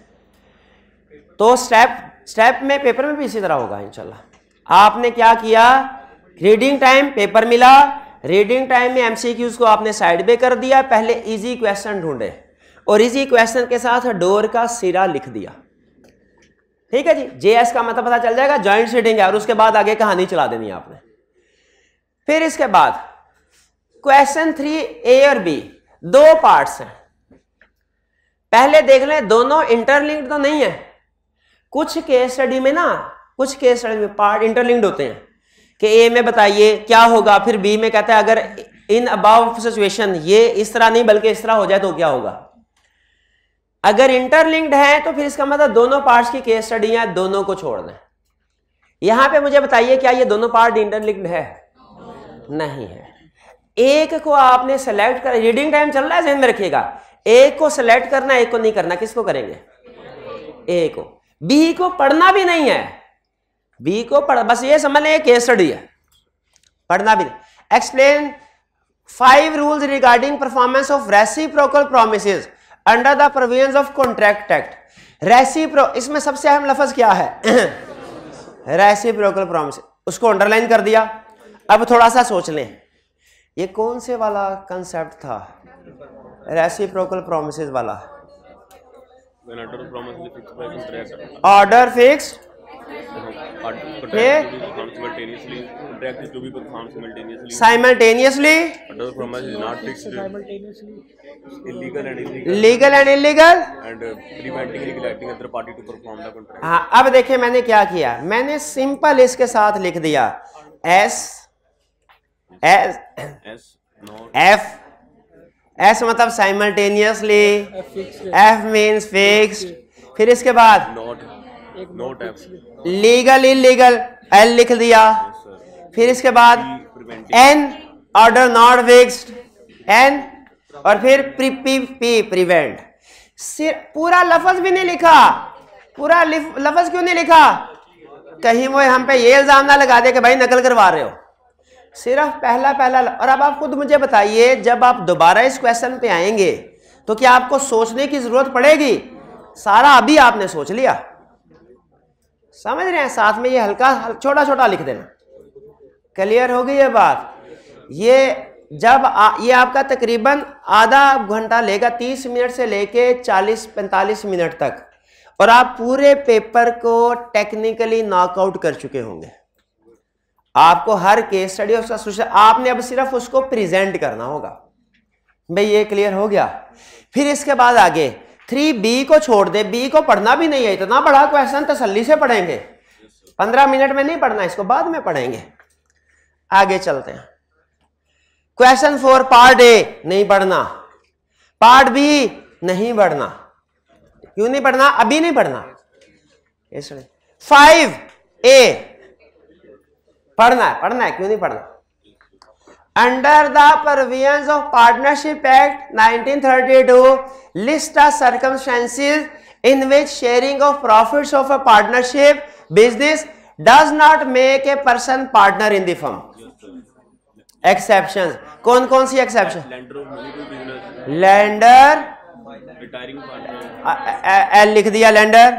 S1: तो स्टेप में पेपर में भी इसी तरह होगा इंशाल्लाह। आपने क्या किया, रीडिंग टाइम पेपर मिला, रीडिंग टाइम में एमसीक्यूज को आपने साइड पे कर दिया, पहले इजी क्वेश्चन ढूंढे और इजी क्वेश्चन के साथ डोर का सिरा लिख दिया। ठीक है जी, जेएस का मतलब पता चल जाएगा, जॉइंट सीडिंग है, और उसके बाद आगे कहानी चला देनी है आपने। फिर इसके बाद क्वेश्चन 3 ए और बी 2 पार्ट्स हैं। पहले देख लें दोनों इंटरलिंक्ड तो नहीं है। कुछ केस स्टडी में पार्ट इंटरलिंक्ड होते हैं कि ए में बताइए क्या होगा, फिर बी में कहता है अगर इन अबाव सिचुएशन ये इस तरह नहीं बल्कि इस तरह हो जाए तो क्या होगा। अगर इंटरलिंक्ड है तो फिर इसका मतलब दोनों पार्ट्स की केस स्टडी है, दोनों को छोड़ दें। यहां पे मुझे बताइए क्या ये दोनों पार्ट इंटरलिंक्ड है? नहीं है। एक को आपने सेलेक्ट कर, रीडिंग टाइम चल रहा है, ध्यान में रखिएगा, एक को सेलेक्ट करना, एक को नहीं करना। किसको करेंगे? ए को। बी को पढ़ना भी नहीं है, बी को पढ़, बस ये समझ लें केस स्टडी है, पढ़ना भी नहीं। Explain 5 rules regarding performance of reciprocal promises under the provisions of contract act. इसमें सबसे अहम लफ्ज क्या है? रेसिप्रोकल प्रॉमिस, उसको अंडरलाइन कर दिया। अब थोड़ा सा सोच लें, ये कौन से वाला कंसेप्ट था रेसिप्रोकल प्रॉमिसेस वाला? Order fixed simultaneously, legal and illegal, हाँ। अब देखिए मैंने क्या किया, मैंने सिंपल इसके साथ लिख दिया एस मतलब साइमल्टेनियसली, एफ मीन्स फिक्स्ड, फिर इसके बाद लीगल इलीगल, एल लिख दिया, फिर इसके बाद an order not fixed, an, और फिर प्रिवेंट। पूरा लफ्ज भी नहीं लिखा, पूरा लफ्ज क्यों नहीं लिखा? कहीं वो हम पे ये इल्जाम ना लगा दे कि भाई नकल करवा रहे हो। सिर्फ पहला। और अब आप खुद मुझे बताइए, जब आप दोबारा इस क्वेश्चन पे आएंगे तो क्या आपको सोचने की जरूरत पड़ेगी? सारा अभी आपने सोच लिया, समझ रहे हैं? साथ में ये हल्का छोटा छोटा लिख देना। क्लियर हो गई ये बात? ये जब ये आपका तकरीबन आधा घंटा लेगा, 30 मिनट से लेके 40-45 मिनट तक, और आप पूरे पेपर को टेक्निकली नॉकआउट कर चुके होंगे। आपको हर केस स्टडी उसका सोल्यूशन, आपने अब सिर्फ उसको प्रेजेंट करना होगा। भाई ये क्लियर हो गया? फिर इसके बाद आगे 3B को छोड़ दे, बी को पढ़ना भी नहीं है, इतना बड़ा क्वेश्चन तसल्ली से पढ़ेंगे, 15 मिनट में नहीं पढ़ना, इसको बाद में पढ़ेंगे। आगे चलते हैं। क्वेश्चन 4 पार्ट ए नहीं पढ़ना, पार्ट बी नहीं पढ़ना। क्यों नहीं पढ़ना? अभी नहीं पढ़ना। 5A पढ़ना है, क्यों नहीं पढ़ना? Under the provisions of partnership act 1932 list of circumstances in which sharing of profits of a partnership business does not make a person partner in the firm. Exceptions, कौन कौन सी एक्सेप्शन? लेंडर, एल लिख दिया lender,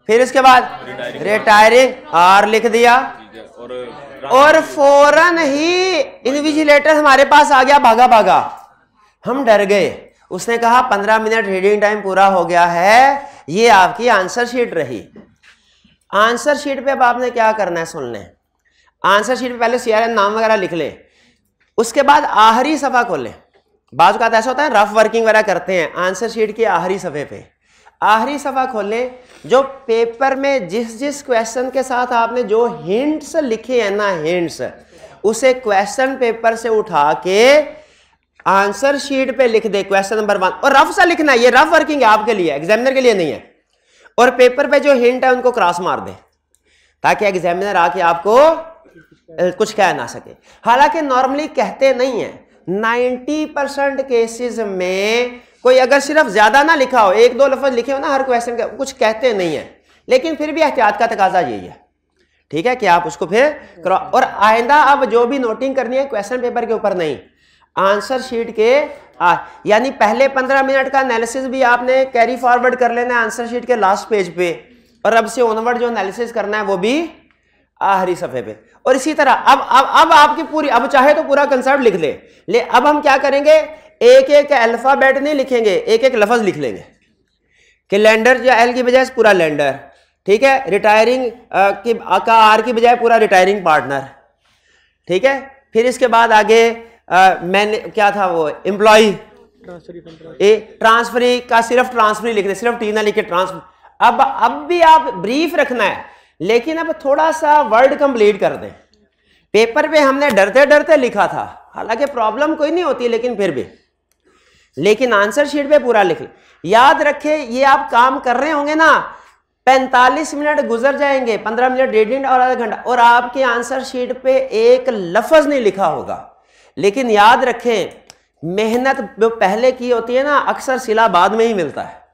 S1: फिर इसके बाद retiring, are लिख दिया, और फौरन ही इन्विजिलेटर हमारे पास आ गया, भागा। हम डर गए, उसने कहा 15 मिनट रीडिंग टाइम पूरा हो गया है, ये आपकी आंसर शीट रही। आंसर शीट पे अब आपने क्या करना है सुन लें। आंसर शीट पे पहले CRN नाम वगैरह लिख लें, उसके बाद आखिरी सफा खोलें। बाज़ का ऐसा होता है रफ वर्किंग वगैरह करते हैं, आंसर शीट के आखिरी सफ़े पे आखिरी सफ़ा खोलें। जो पेपर में जिस क्वेश्चन के साथ आपने जो हिंट्स लिखे हैं ना, हिंट्स, उसे क्वेश्चन पेपर से उठा के आंसर शीट पे लिख दे, क्वेश्चन नंबर 1, और रफ सा लिखना है। ये रफ वर्किंग है आपके लिए, एग्जामिनर के लिए नहीं है। और पेपर पे जो हिंट है उनको क्रॉस मार दे, ताकि एग्जामिनर आके आपको कुछ कह ना सके। हालांकि नॉर्मली कहते नहीं है, 90% केसेस में कोई अगर सिर्फ ज्यादा ना लिखा हो, 1-2 लफ्ज लिखे हो ना हर क्वेश्चन का, कुछ कहते नहीं है, लेकिन फिर भी एहतियात का तकाजा यही है। ठीक है, कि आप उसको फिर और आइंदा अब जो भी नोटिंग करनी है क्वेश्चन पेपर के ऊपर नहीं, आंसर शीट के यानी पहले 15 मिनट का एनालिसिस भी आपने कैरी फॉरवर्ड कर लेना है आंसर शीट के लास्ट पेज पे, और अब से ऑनवर्ड जो एनालिसिस करना है वो भी आखिरी सफे पे। और इसी तरह अब आपकी पूरी, अब चाहे तो पूरा कंसेप्ट लिख ले अब हम क्या करेंगे, एक एक अल्फाबेट नहीं लिखेंगे, एक एक लफ्ज लिख लेंगे कि लैंडर या एल की बजाय पूरा लैंडर, ठीक है, रिटायरिंग का आर की बजाय पूरा रिटायरिंग पार्टनर, ठीक है, फिर इसके बाद आगे मैंने क्या था वो एम्प्लॉय, ट्रांसफरी का सिर्फ ट्रांसफरी लिख दे, सिर्फ टी ना लिखे ट्रांसफर। अब भी आप ब्रीफ रखना है, लेकिन अब थोड़ा सा वर्ड कंप्लीट कर दें। पेपर पे हमने डरते डरते लिखा था, हालांकि प्रॉब्लम कोई नहीं होती लेकिन फिर भी, लेकिन आंसर शीट पे पूरा लिख। याद रखें ये आप काम कर रहे होंगे ना, 45 मिनट गुजर जाएंगे, 15 मिनट, 1.5 घंटा और आधा घंटा, और आपके आंसर शीट पे एक लफ्ज नहीं लिखा होगा। लेकिन याद रखें मेहनत जो पहले की होती है ना, अक्सर सिला बाद में ही मिलता है,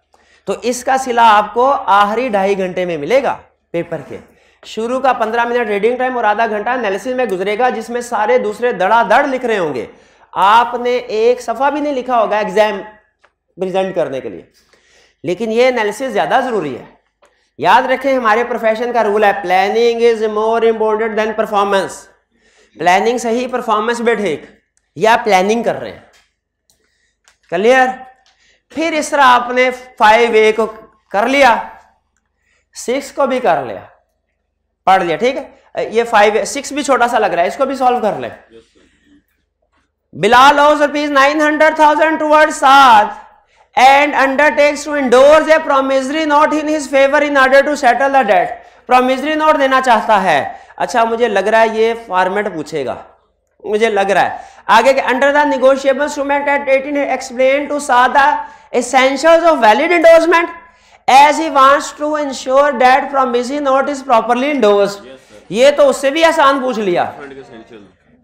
S1: तो इसका सिला आपको आखिरी 2.5 घंटे में मिलेगा। पेपर के शुरू का 15 मिनट रीडिंग टाइम और आधा घंटा एनालिसिस में गुजरेगा, जिसमें सारे दूसरे धड़ाधड़ लिख रहे होंगे, आपने एक सफा भी नहीं लिखा होगा एग्जाम प्रेजेंट करने के लिए। लेकिन ये एनालिसिस ज्यादा जरूरी है। याद रखें हमारे प्रोफेशन का रूल है, planning is more important than performance. Planning सही, परफॉर्मेंस भी ठीक, या प्लानिंग कर रहे हैं, क्लियर। फिर इस तरह आपने 5A को कर लिया, 6 को भी कर लिया, पढ़ लिया, ठीक है। ये 5A 6 भी छोटा सा लग रहा है, इसको भी सॉल्व कर ले। Bilal owes ₹900,000 towards Saad and undertakes to endorse a promissory note in his favor in order to settle the debt. promissory note देना चाहता है। अच्छा, मुझे लग रहा है ये फॉर्मेट पूछेगा, मुझे लग रहा है आगे के under the negotiable instrument at 18 explain to Saad the essentials of valid endorsement as he wants to ensure that promissory note is properly endorsed. ये तो उससे भी आसान पूछ लिया।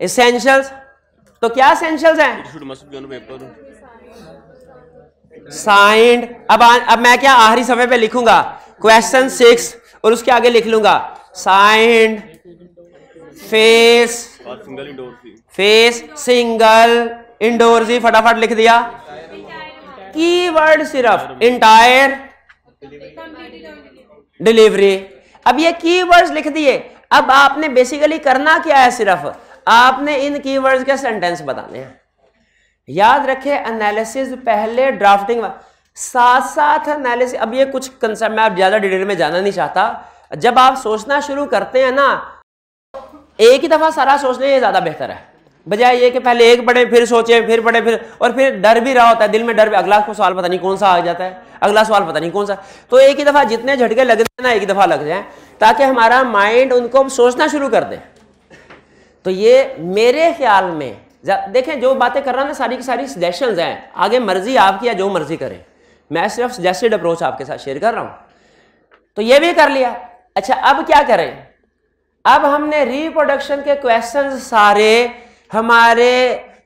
S1: Essentials तो क्या एसेंशियल्स हैं? साइंड। अब मैं क्या आखिरी सफे पे लिखूंगा क्वेश्चन 6 और उसके आगे लिख लूंगा साइंड, फेस, सिंगल, इंडोर्सी, फटाफट लिख दिया। कीवर्ड सिर्फ इंटायर, डिलीवरी। अब ये कीवर्ड्स लिख दिए। अब आपने बेसिकली करना क्या है, सिर्फ आपने इन कीवर्ड्स के सेंटेंस बताने हैं। याद रखें एनालिसिस पहले ड्राफ्टिंग, साथ साथ एनालिसिस। अब ये कुछ कंसेप्ट मैं आप ज्यादा डिटेल में जाना नहीं चाहता। जब आप सोचना शुरू करते हैं ना, एक ही दफा सारा सोचने ये ज्यादा बेहतर है, बजाय ये कि पहले एक पढ़े फिर सोचे फिर पढ़े फिर, और फिर डर भी रहा होता है दिल में, डर भी, अगला को सवाल पता नहीं कौन सा आ जाता है, अगला सवाल पता नहीं कौन सा। तो एक ही दफा जितने झटके लग जाए ना, एक ही दफा लग जाए, ताकि हमारा माइंड उनको सोचना शुरू कर दे। तो ये मेरे ख्याल में देखें, जो बातें कर रहा हूं ना सारी की सारी सजेशंस हैं, आगे मर्जी आपकी है, जो मर्जी करें, मैं सिर्फ सजेस्टेड अप्रोच आपके साथ शेयर कर रहा हूं। तो ये भी कर लिया। अच्छा, अब क्या करें? अब हमने रिप्रोडक्शन के क्वेश्चंस सारे हमारे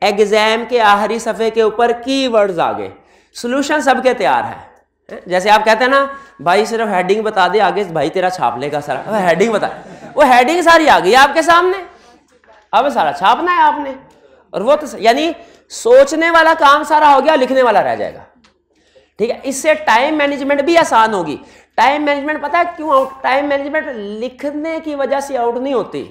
S1: एग्जाम के आखिरी सफे के ऊपर कीवर्ड्स आ गए, सॉल्यूशन सबके तैयार है। जैसे आप कहते हैं ना भाई सिर्फ हेडिंग बता दे, आगे भाई तेरा छाप लेगा सारा, हेडिंग बता, वो हेडिंग सारी आ गई आपके सामने, अब सारा छापना है आपने। और वो तो यानी सोचने वाला काम सारा हो गया, लिखने वाला रह जाएगा, ठीक है। इससे टाइम मैनेजमेंट भी आसान होगी। टाइम मैनेजमेंट पता है क्यों आउट? टाइम मैनेजमेंट लिखने की वजह से आउट नहीं होती,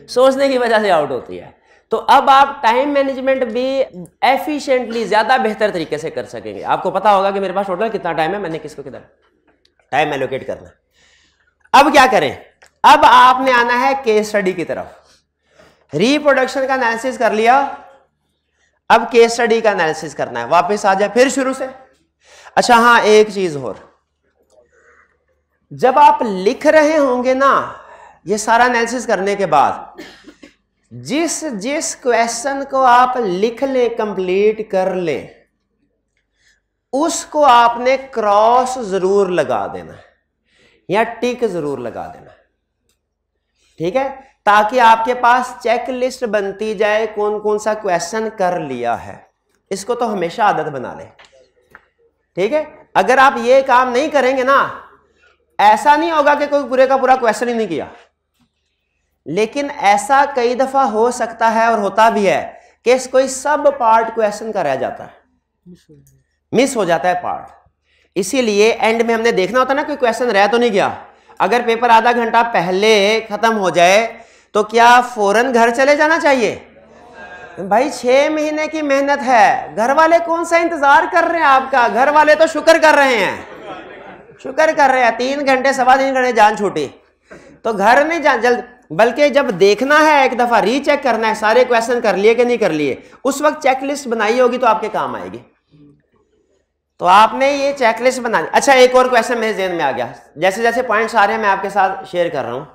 S1: सोचने की वजह से आउट होती है। तो अब आप टाइम मैनेजमेंट भी एफिशिएंटली ज्यादा बेहतर तरीके से कर सकेंगे। आपको पता होगा कि मेरे पास टोटल कितना टाइम है, मैंने किसको कितना टाइम एलोकेट करना। अब क्या करें? अब आपने आना है केस स्टडी की तरफ। रिप्रोडक्शन का एनालिसिस कर लिया, अब केस स्टडी का एनालिसिस करना है। वापस आ जाए फिर शुरू से। अच्छा हाँ, एक चीज और, जब आप लिख रहे होंगे ना ये सारा एनालिसिस करने के बाद, जिस जिस क्वेश्चन को आप लिख लें, कंप्लीट कर लें, उसको आपने क्रॉस जरूर लगा देना है या टिक जरूर लगा देना है, ठीक है, ताकि आपके पास चेक लिस्ट बनती जाए कौन कौन सा क्वेश्चन कर लिया है। इसको तो हमेशा आदत बना लें, ठीक है। अगर आप ये काम नहीं करेंगे ना, ऐसा नहीं होगा कि कोई पूरे का पूरा क्वेश्चन ही नहीं किया, लेकिन ऐसा कई दफा हो सकता है और होता भी है कि कोई सब पार्ट क्वेश्चन का रह जाता है, मिस हो जाता है पार्ट। इसीलिए एंड में हमने देखना होता है ना कोई क्वेश्चन रह तो नहीं गया। अगर पेपर आधा घंटा पहले खत्म हो जाए तो क्या फौरन घर चले जाना चाहिए? भाई 6 महीने की मेहनत है, घर वाले कौन सा इंतजार कर रहे हैं आपका? घर वाले तो शुक्र कर रहे हैं, शुक्र कर रहे हैं 3 घंटे 3.25 घंटे जान छूटी, तो घर नहीं जा जल्द, बल्कि जब देखना है एक दफा रीचेक करना है सारे क्वेश्चन कर लिए कि नहीं कर लिए, उस वक्त चेकलिस्ट बनाई होगी तो आपके काम आएगी। तो आपने ये चेकलिस्ट बना दी। अच्छा, एक और क्वेश्चन मेरे ज़हन में आ गया, जैसे जैसे पॉइंट्स आ रहे हैं मैं आपके साथ शेयर कर रहा हूं।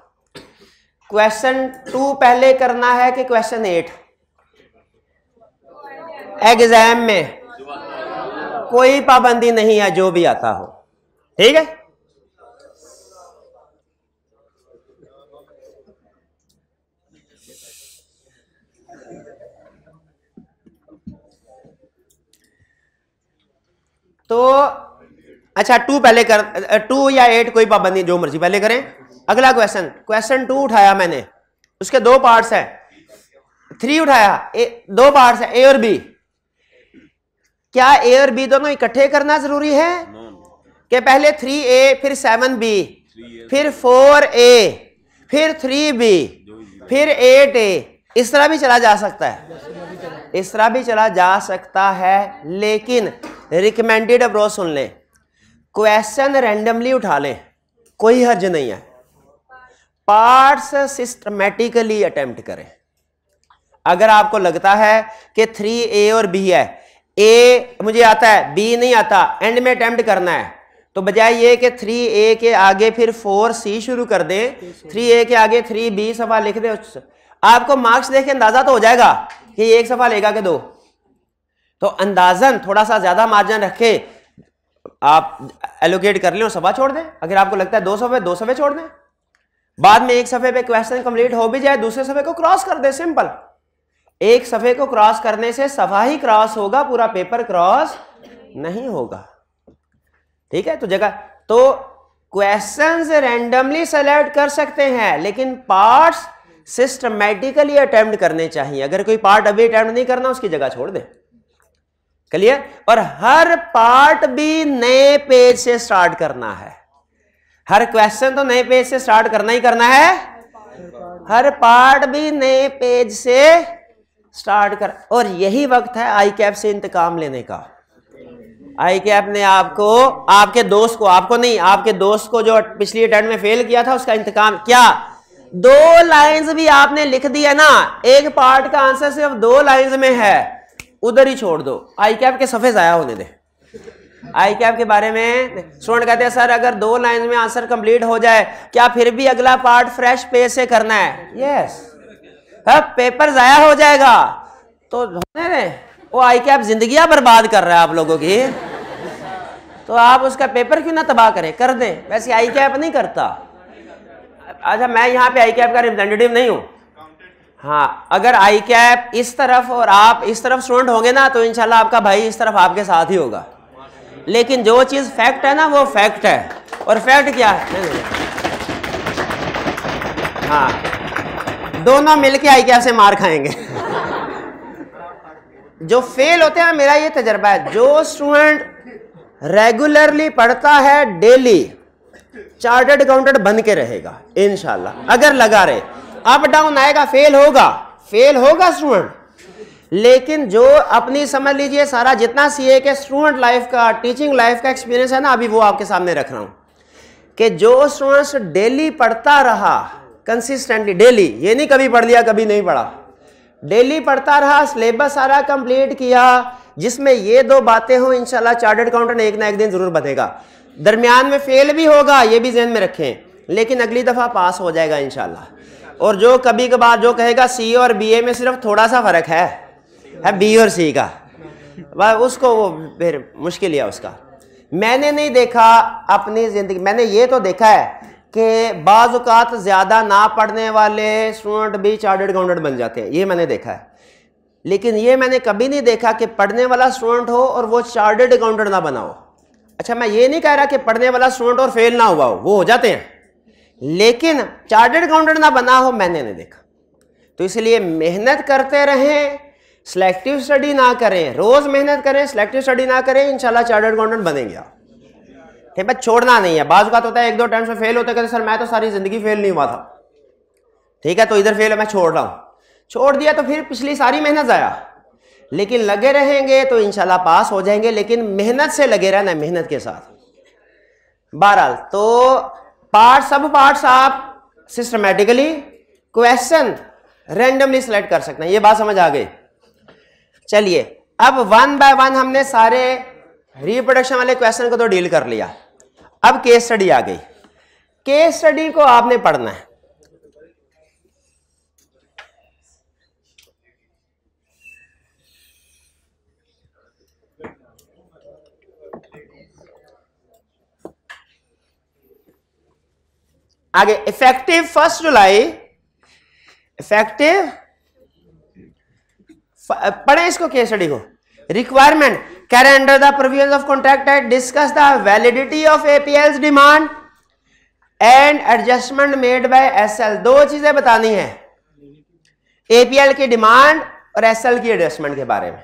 S1: क्वेश्चन 2 पहले करना है कि क्वेश्चन 8? एग्जाम में कोई पाबंदी नहीं है, जो भी आता हो, ठीक है। तो अच्छा 2 पहले कर, 2 या 8 कोई पाबंदी, जो मर्जी पहले करें। अगला क्वेश्चन, क्वेश्चन 2 उठाया मैंने, उसके 2 पार्ट्स हैं। 3 उठाया, 2 पार्ट्स हैं, ए और बी। क्या ए और बी दोनों इकट्ठे करना जरूरी है कि पहले 3A फिर 7B फिर 4A फिर 3B फिर 8A? इस तरह भी चला जा सकता है, इस तरह भी चला जा सकता है, लेकिन रिकमेंडेड अप्रोच सुन लें, क्वेश्चन रैंडमली उठा लें, कोई हर्ज नहीं है। पार्ट्स सिस्टमैटिकली अटेम्प्ट करें। अगर आपको लगता है कि 3A और B है, A मुझे आता है B नहीं आता, एंड में अटेम्प्ट करना है, तो बजाय ये कि 3A के आगे फिर 4C शुरू कर दें, 3A के आगे 3B सफा लिख दें, आपको मार्क्स देख के अंदाजा तो हो जाएगा कि एक सफा लेगा कि 2। तो अंदाजन थोड़ा सा ज्यादा मार्जिन रखे आप एलोकेट कर लें और सफा छोड़ दें। अगर आपको लगता है 2 सफे 2 सफे छोड़ दें, बाद में एक सफे पे क्वेश्चन कंप्लीट हो भी जाए, दूसरे सफे को क्रॉस कर दे, सिंपल। एक सफे को क्रॉस करने से सफा ही क्रॉस होगा, पूरा पेपर क्रॉस नहीं होगा, ठीक है। तो जगह तो क्वेश्चंस रैंडमली सेलेक्ट कर सकते हैं, लेकिन पार्ट्स सिस्टमैटिकली अटेम्प्ट करने चाहिए। अगर कोई पार्ट अभी अटेम्प्ट नहीं करना, उसकी जगह छोड़ दे, क्लियर। और हर पार्ट भी नए पेज से स्टार्ट करना है, हर क्वेश्चन तो नए पेज से स्टार्ट करना ही करना है, हर पार्ट भी नए पेज से स्टार्ट कर। और यही वक्त है आई कैप से इंतकाम लेने का। आई कैप ने आपको, आपके दोस्त को, आपको नहीं, आपके दोस्त को जो पिछली अटेम्प्ट में फेल किया था, उसका इंतकाम क्या 2 लाइंस भी आपने लिख दी है ना, एक पार्ट का आंसर सिर्फ 2 लाइंस में है, उधर ही छोड़ दो, आई कैप के सफे जाया होने दे। आई कैप के बारे में स्टूडेंट कहते हैं सर अगर 2 लाइन में आंसर कंप्लीट हो जाए, क्या फिर भी अगला पार्ट फ्रेश पेज से करना है? यस। अब पेपर जाया हो जाएगा तो होने दें, वो आई कैप जिंदगियां बर्बाद कर रहा है आप लोगों की, तो आप उसका पेपर क्यों ना तबाह करें, कर दें। वैसे आई कैप नहीं करता। अच्छा, मैं यहाँ पे आई कैप का रिप्रेजेंटेटिव नहीं हूँ। हाँ, अगर आई कैप इस तरफ और आप इस तरफ स्टूडेंट होंगे ना, तो इंशाल्लाह आपका भाई इस तरफ आपके साथ ही होगा। लेकिन जो चीज फैक्ट है ना, वो फैक्ट है। और फैक्ट क्या है? हाँ, दोनों मिलके आई कैप से मार खाएंगे। जो फेल होते हैं, मेरा ये तजर्बा है, जो स्टूडेंट रेगुलरली पढ़ता है, डेली चार्टर्ड अकाउंटेंट बन के रहेगा इंशाल्लाह। अगर लगा रहे, अप डाउन आएगा, फेल होगा स्टूडेंट, लेकिन जो अपनी समझ लीजिए सारा जितना सीए के स्टूडेंट लाइफ का, टीचिंग लाइफ का एक्सपीरियंस है ना, अभी वो आपके सामने रख रहा हूं कि जो स्टूडेंट्स डेली पढ़ता रहा कंसिस्टेंटली, डेली, ये नहीं कभी पढ़ लिया कभी नहीं पढ़ा, डेली पढ़ता रहा, सिलेबस सारा कंप्लीट किया, जिसमें ये 2 बातें हो, इंशाल्लाह चार्टर्ड अकाउंटेंट एक ना एक दिन जरूर बनेगा। दरमियान में फेल भी होगा, ये भी ध्यान में रखें, लेकिन अगली दफा पास हो जाएगा इंशाल्लाह। और जो कभी कभार जो कहेगा सी और बीए में सिर्फ थोड़ा सा फर्क है बी और सी का, उसको वो फिर मुश्किल है उसका। मैंने नहीं देखा अपनी जिंदगी, मैंने ये तो देखा है कि बाज़ औक़ात ज़्यादा ना पढ़ने वाले स्टूडेंट भी चार्टर्ड अकाउंटेंट बन जाते हैं, ये मैंने देखा है। लेकिन ये मैंने कभी नहीं देखा कि पढ़ने वाला स्टूडेंट हो और वो चार्टर्ड अकाउंटेंट ना बनाओ। अच्छा, मैं ये नहीं कह रहा कि पढ़ने वाला स्टूडेंट और फेल ना हुआ हो, वो हो जाते हैं, लेकिन चार्टर्ड अकाउंटेंट ना बना हो मैंने नहीं देखा। तो इसलिए मेहनत करते रहें, सिलेक्टिव स्टडी ना करें, रोज मेहनत करें, सिलेक्टिव स्टडी ना करें, इंशाल्लाह चार्टर्ड अकाउंटेंट बनेंगे आप। ठीक है, छोड़ना नहीं है। बाज़ बात होता है एक दो टाइम से फेल होते कहते सर मैं तो सारी जिंदगी फेल नहीं हुआ था, ठीक है, तो इधर फेल है मैं छोड़ रहा हूं। छोड़ दिया तो फिर पिछली सारी मेहनत आया। लेकिन लगे रहेंगे तो इंशाल्लाह पास हो जाएंगे, लेकिन मेहनत से लगे रहना, मेहनत के साथ। बहरहाल तो सब पार्ट्स आप सिस्टमेटिकली क्वेश्चन रैंडमली सिलेक्ट कर सकते हैं। ये बात समझ आ गई। चलिए अब वन बाय वन हमने सारे रिप्रोडक्शन वाले क्वेश्चन को तो डील कर लिया। अब केस स्टडी आ गई। केस स्टडी को आपने पढ़ना है। आगे इफेक्टिव 1 जुलाई, इफेक्टिव पढ़े इसको केस स्टडी को। Requirement care under the provisions of contract act discuss the validity of APL's demand and adjustment made by SL. दो चीजें बतानी है, एपीएल की डिमांड और एसएल की एडजस्टमेंट के बारे में।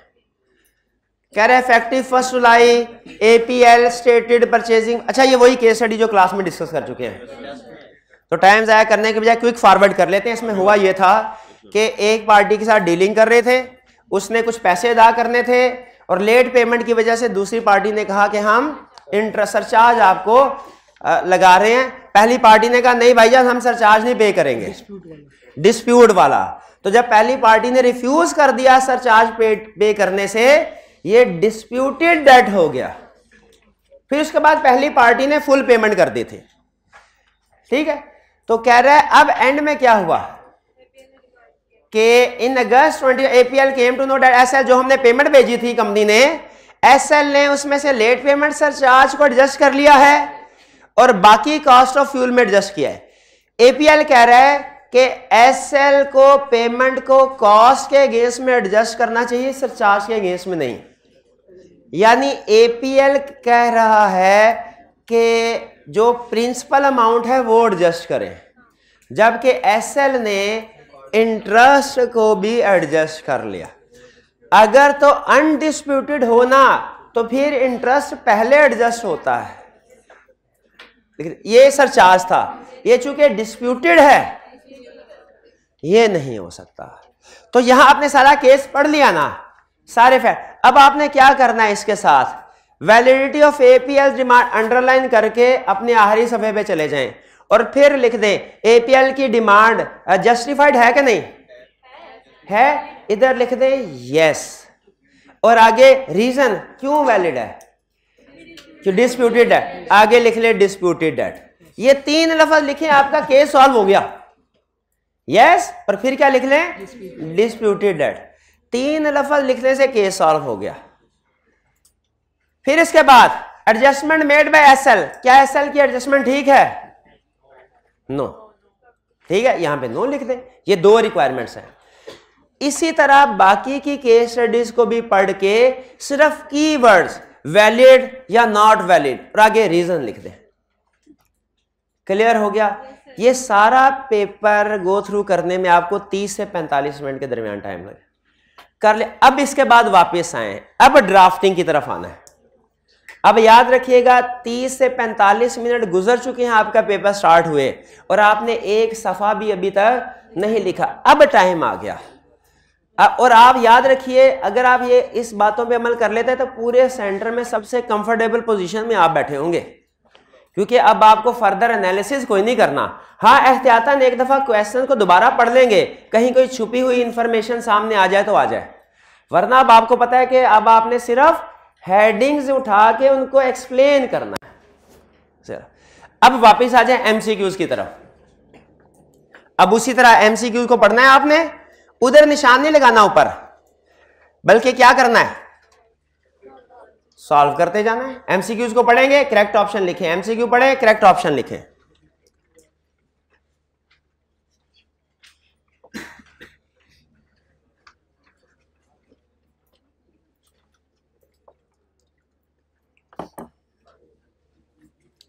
S1: कह रहे इफेक्टिव 1 जुलाई एपीएल स्टेटेड परचेजिंग। अच्छा ये वही केस स्टडी जो क्लास में डिस्कस कर चुके हैं, तो टाइम ज़ाया करने के बजाय क्विक फॉरवर्ड कर लेते हैं। इसमें हुआ ये था कि एक पार्टी के साथ डीलिंग कर रहे थे, उसने कुछ पैसे अदा करने थे और लेट पेमेंट की वजह से दूसरी पार्टी ने कहा कि हम इंटरेस्ट सरचार्ज आपको लगा रहे हैं। पहली पार्टी ने कहा नहीं भाईजान हम सरचार्ज नहीं पे करेंगे, डिस्प्यूट वाला। तो जब पहली पार्टी ने रिफ्यूज कर दिया सरचार्ज पे करने से, ये डिस्प्यूटेड डेट हो गया। फिर उसके बाद पहली पार्टी ने फुल पेमेंट कर दी थी, ठीक है। तो कह रहा है अब एंड में क्या हुआ कि in August 20 APL came to know that SL, जो हमने पेमेंट भेजी थी कंपनी ने, एसएल ने उसमें से लेट पेमेंट सरचार्ज को एडजस्ट कर लिया है और बाकी कॉस्ट ऑफ फ्यूल में एडजस्ट किया है। एपीएल कह रहा है कि एसएल को पेमेंट को कॉस्ट के अगेंस्ट में एडजस्ट करना चाहिए, सरचार्ज के अगेंस्ट में नहीं। यानी एपीएल कह रहा है कि जो प्रिंसिपल अमाउंट है वो एडजस्ट करें, जबकि एसएल ने इंटरेस्ट को भी एडजस्ट कर लिया। अगर तो अनडिस्प्यूटेड होना तो फिर इंटरेस्ट पहले एडजस्ट होता है, ये सरचार्ज था। ये चूंकि डिस्प्यूटेड है ये नहीं हो सकता। तो यहां आपने सारा केस पढ़ लिया ना, सारे फैक्ट। अब आपने क्या करना है, इसके साथ validity of APL demand underline करके अपने आखिरी सफे पे चले जाएं और फिर लिख दें एपीएल की डिमांड जस्टिफाइड है कि नहीं है, इधर लिख दें यस, और आगे रीजन क्यों वैलिड है, कि डिस्प्यूटेड है, आगे लिख ले डिस्प्यूटेड डेट। ये 3 लफ्ज लिखे, आपका केस सॉल्व हो गया। यस और फिर क्या लिख लें, डिस्प्यूटेड डेट। 3 लफ्ज लिखने से केस सॉल्व हो गया। फिर इसके बाद एडजस्टमेंट मेड बाय एसएल, क्या एसएल की एडजस्टमेंट ठीक है, नो, ठीक है, यहां पे नो लिख दें। ये 2 रिक्वायरमेंट्स हैं। इसी तरह बाकी की केस स्टडीज को भी पढ़ के सिर्फ कीवर्ड्स वैलिड या नॉट वैलिड और आगे रीजन लिख दें। क्लियर हो गया। ये सारा पेपर गो थ्रू करने में आपको 30 से 45 मिनट के दरमियान टाइम लगे, कर ले। अब इसके बाद वापस आए, अब ड्राफ्टिंग की तरफ आना है। अब याद रखिएगा 30 से 45 मिनट गुजर चुके हैं आपका पेपर स्टार्ट हुए और आपने एक सफा भी अभी तक नहीं लिखा। अब टाइम आ गया। और आप याद रखिए, अगर आप ये इस बातों पे अमल कर लेते हैं तो पूरे सेंटर में सबसे कंफर्टेबल पोजीशन में आप बैठे होंगे, क्योंकि अब आपको फर्दर एनालिसिस कोई नहीं करना। हाँ, एहतियातन एक दफा क्वेश्चन को दोबारा पढ़ लेंगे, कहीं कोई छुपी हुई इंफॉर्मेशन सामने आ जाए तो आ जाए, वरना अब आपको पता है कि अब आपने सिर्फ हेडिंग्स उठा के उनको एक्सप्लेन करना है। अब वापस आ जाए एमसीक्यूज की तरफ। अब उसी तरह एमसीक्यूज को पढ़ना है आपने, उधर निशान नहीं लगाना ऊपर, बल्कि क्या करना है, सॉल्व करते जाना है। एमसीक्यूज को पढ़ेंगे, करेक्ट ऑप्शन लिखें, एमसीक्यू पढ़े, करेक्ट ऑप्शन लिखें।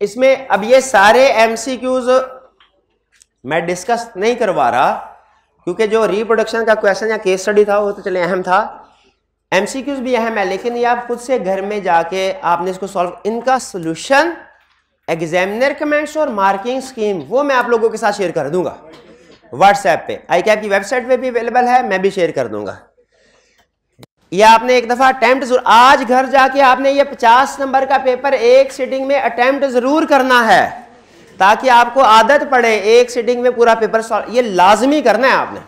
S1: इसमें अब ये सारे एमसीक्यूज मैं डिस्कस नहीं करवा रहा, क्योंकि जो रिप्रोडक्शन का क्वेश्चन या केस स्टडी था वो तो चले अहम था, एमसीक्यूज भी अहम है, लेकिन ये आप खुद से घर में जाके आपने इसको सॉल्व, इनका सोल्यूशन, एग्जामिनर कमेंट्स और मार्किंग स्कीम वो मैं आप लोगों के साथ शेयर कर दूंगा व्हाट्सएप पे, ICAP की वेबसाइट पे भी अवेलेबल है, मैं भी शेयर कर दूंगा। ये आपने एक दफा अटेम्प्ट जरूर, आज घर जाके आपने ये 50 नंबर का पेपर एक सिटिंग में अटेम्प्ट जरूर करना है, ताकि आपको आदत पड़े एक सिटिंग में पूरा पेपर सॉल्व, ये लाजमी करना है आपने।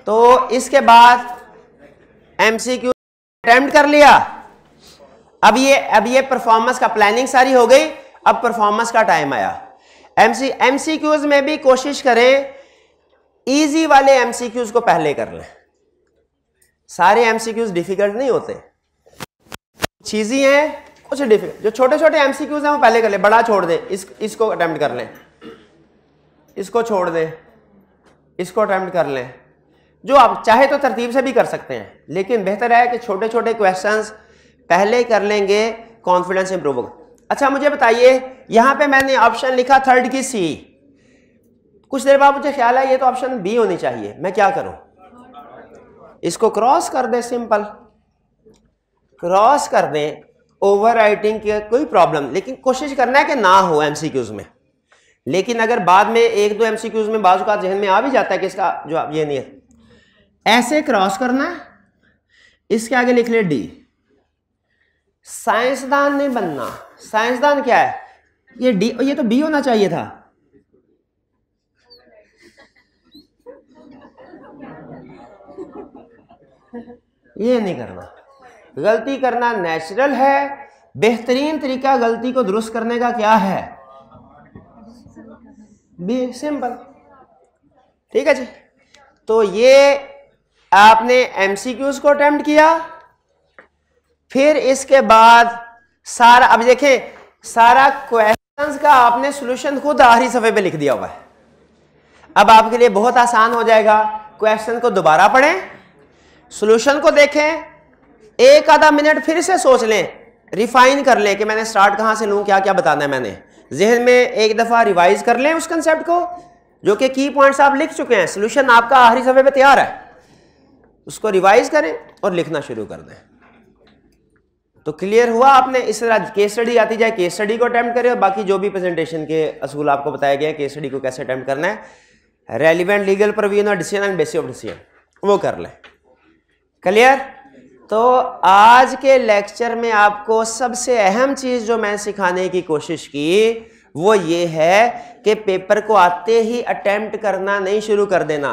S1: तो इसके बाद MCQ अटेम्प्ट कर लिया, अब ये परफॉर्मेंस का प्लानिंग सारी हो गई, अब परफॉर्मेंस का टाइम आया। MCQs में भी कोशिश करें इजी वाले MCQs को पहले कर लें, सारे MCQs डिफिकल्ट नहीं होते, चीजें हैं कुछ डिफिकल्ट, जो छोटे छोटे MCQs हैं वो पहले कर लें, बड़ा छोड़ दें, इसको अटेम्प्ट कर लें, इसको छोड़ दें, इसको अटेम्प्ट कर लें, जो आप चाहे तो तरतीब से भी कर सकते हैं, लेकिन बेहतर है कि छोटे छोटे क्वेश्चंस पहले कर लेंगे, कॉन्फिडेंस इंप्रूव होगा। अच्छा मुझे बताइए, यहां पे मैंने ऑप्शन लिखा थर्ड की C, कुछ देर बाद मुझे ख्याल है ये तो ऑप्शन B होनी चाहिए, मैं क्या करूं, इसको क्रॉस कर दें, सिंपल क्रॉस कर दें, ओवर राइटिंग की कोई प्रॉब्लम, लेकिन कोशिश करना है कि ना हो MCQs में, लेकिन अगर बाद में एक दो MCQs में बाजू का जहन में आ भी जाता है कि इसका जो ये नहीं है, ऐसे क्रॉस करना है, इसके आगे लिख ले D। साइंसदान नहीं बनना, साइंसदान क्या है, ये D, ये तो B होना चाहिए था, ये नहीं करना, गलती करना नेचुरल है, बेहतरीन तरीका गलती को दुरुस्त करने का क्या है, बी, सिंपल, ठीक है जी। तो ये आपने MCQs को अटेम्प्ट किया, फिर इसके बाद सारा, अब देखें सारा क्वेश्चंस का आपने सॉल्यूशन खुद आखिरी सफे पे लिख दिया हुआ है, अब आपके लिए बहुत आसान हो जाएगा, क्वेश्चन को दोबारा पढ़ें, सॉल्यूशन को देखें, एक आधा मिनट फिर से सोच लें, रिफाइन कर लें कि मैंने स्टार्ट कहां से लूं, क्या क्या बताना है, मैंने जहन में एक दफा रिवाइज कर लें उस कंसेप्ट को, जो कि की पॉइंट्स आप लिख चुके हैं, सॉल्यूशन आपका आखिरी सफे पे तैयार है, उसको रिवाइज करें और लिखना शुरू कर दें। तो क्लियर हुआ आपने, इस तरह केस स्टडी आती जाए, केस स्टडी को अटेम्प्ट करें, और बाकी जो भी प्रेजेंटेशन के असूल आपको बताया गया है, केस स्टडी को कैसे अटेम्प्ट करना है, रेलिवेंट लीगल प्रोविजन और decision and bases of decision वो कर लें। क्लियर? तो आज के लेक्चर में आपको सबसे अहम चीज जो मैं सिखाने की कोशिश की वो ये है कि पेपर को आते ही अटेम्प्ट करना नहीं शुरू कर देना,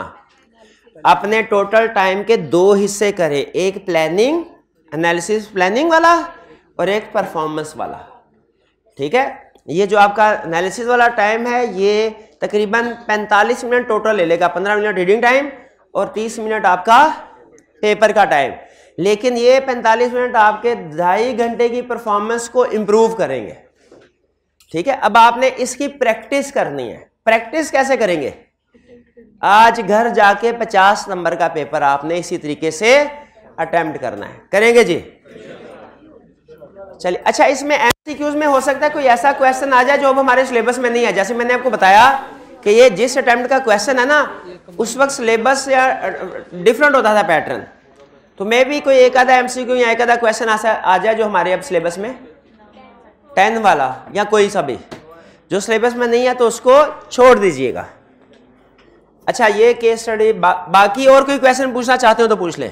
S1: अपने टोटल टाइम के दो हिस्से करें, एक प्लानिंग एनालिसिस प्लानिंग वाला और एक परफॉर्मेंस वाला, ठीक है। ये जो आपका एनालिसिस वाला टाइम है ये तकरीबन 45 मिनट टोटल ले लेगा, 15 मिनट रीडिंग टाइम और 30 मिनट आपका पेपर का टाइम, लेकिन ये 45 मिनट आपके 2.5 घंटे की परफॉर्मेंस को इम्प्रूव करेंगे, ठीक है। अब आपने इसकी प्रैक्टिस करनी है। प्रैक्टिस कैसे करेंगे? आज घर जाके 50 नंबर का पेपर आपने इसी तरीके से अटेम्प्ट करना है, करेंगे जी? चलिए, अच्छा इसमें एमसीक्यूज में हो सकता है कोई ऐसा क्वेश्चन आ जाए जो अब हमारे सिलेबस में नहीं है, जैसे मैंने आपको बताया कि ये जिस अटेम्प्ट का क्वेश्चन है ना उस वक्त सिलेबस या डिफरेंट होता था पैटर्न, तो मे भी कोई एक आधा एमसीक्यू या एक आधा क्वेश्चन आ जाए जो हमारे अब सिलेबस में 10 वाला या कोई सा भी जो सिलेबस में नहीं है तो उसको छोड़ दीजिएगा। अच्छा ये केस स्टडी बाकी और कोई क्वेश्चन पूछना चाहते हो तो पूछ लें।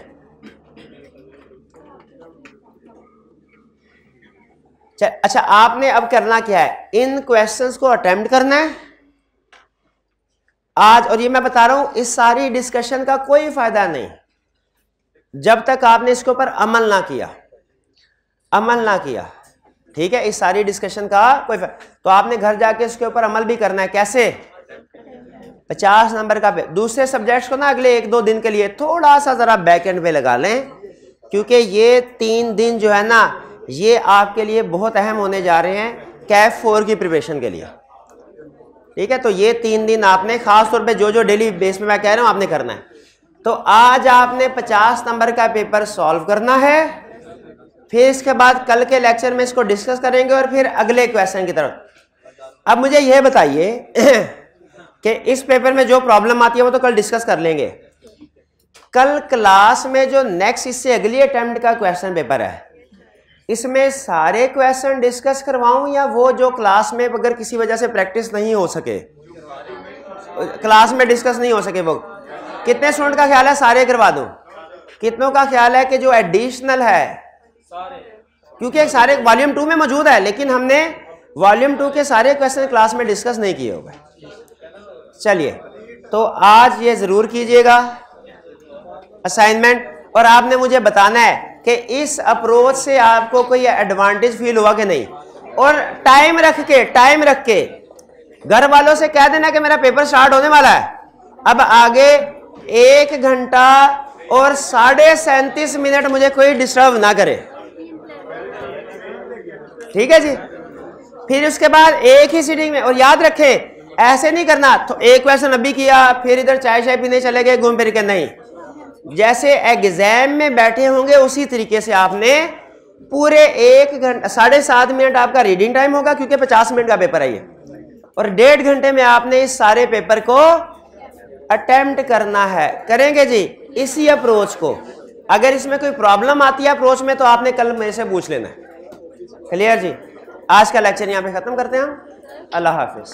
S1: अच्छा आपने अब करना क्या है, इन क्वेश्चंस को अटेम्प्ट करना है आज, और ये मैं बता रहा हूं इस सारी डिस्कशन का कोई फायदा नहीं जब तक आपने इसके ऊपर अमल ना किया, ठीक है। इस सारी डिस्कशन का कोई तो आपने घर जाके इसके ऊपर अमल भी करना है। कैसे? 50 नंबर का दूसरे सब्जेक्ट्स को ना अगले 1-2 दिन के लिए थोड़ा सा जरा बैक एंड पे लगा लें, क्योंकि ये 3 दिन जो है ना ये आपके लिए बहुत अहम होने जा रहे हैं कैफ 4 की प्रिपरेशन के लिए, ठीक है। तो ये 3 दिन आपने खास तौर पे जो डेली बेस पे मैं कह रहा हूं आपने करना है। तो आज आपने 50 नंबर का पेपर सॉल्व करना है, फिर इसके बाद कल के लेक्चर में इसको डिस्कस करेंगे और फिर अगले क्वेश्चन की तरफ। अब मुझे यह बताइए कि इस पेपर में जो प्रॉब्लम आती है वो तो कल डिस्कस कर लेंगे। कल क्लास में जो नेक्स्ट इससे अगली अटेम्प्ट का क्वेश्चन पेपर है, इसमें सारे क्वेश्चन डिस्कस करवाऊं या वो जो क्लास में अगर किसी वजह से प्रैक्टिस नहीं हो सके, क्लास में डिस्कस नहीं हो सके, वो कितने स्टूडेंट का ख्याल है सारे करवा दूं? कितनों का ख्याल है कि जो एडिशनल है, क्योंकि एक सारे वॉल्यूम 2 में मौजूद है लेकिन हमने वॉल्यूम 2 के सारे क्वेश्चन क्लास में डिस्कस नहीं किए होंगे। चलिए, तो आज ये जरूर कीजिएगा असाइनमेंट, और आपने मुझे बताना है कि इस अप्रोच से आपको कोई एडवांटेज फील हुआ कि नहीं। और टाइम रख के घर वालों से कह देना कि मेरा पेपर स्टार्ट होने वाला है, अब आगे 1 घंटा और 37.5 मिनट मुझे कोई डिस्टर्ब ना करे, ठीक है जी। फिर उसके बाद एक ही सीटिंग में, और याद रखें ऐसे नहीं करना तो एक क्वेश्चन अभी किया फिर इधर चाय शाय पीने चले गए घूम फिर के, नहीं, जैसे एग्जाम में बैठे होंगे उसी तरीके से आपने पूरे 1 घंटा 7.5 मिनट आपका रीडिंग टाइम होगा क्योंकि 50 मिनट का पेपर है ये, और 1.5 घंटे में आपने इस सारे पेपर को अटेम्प्ट करना है। करेंगे जी इसी अप्रोच को। अगर इसमें कोई प्रॉब्लम आती है अप्रोच में तो आपने कल मेरे से पूछ लेना है। क्लियर जी। आज का लेक्चर यहाँ पे खत्म करते हैं हम। अल्लाह हाफिज।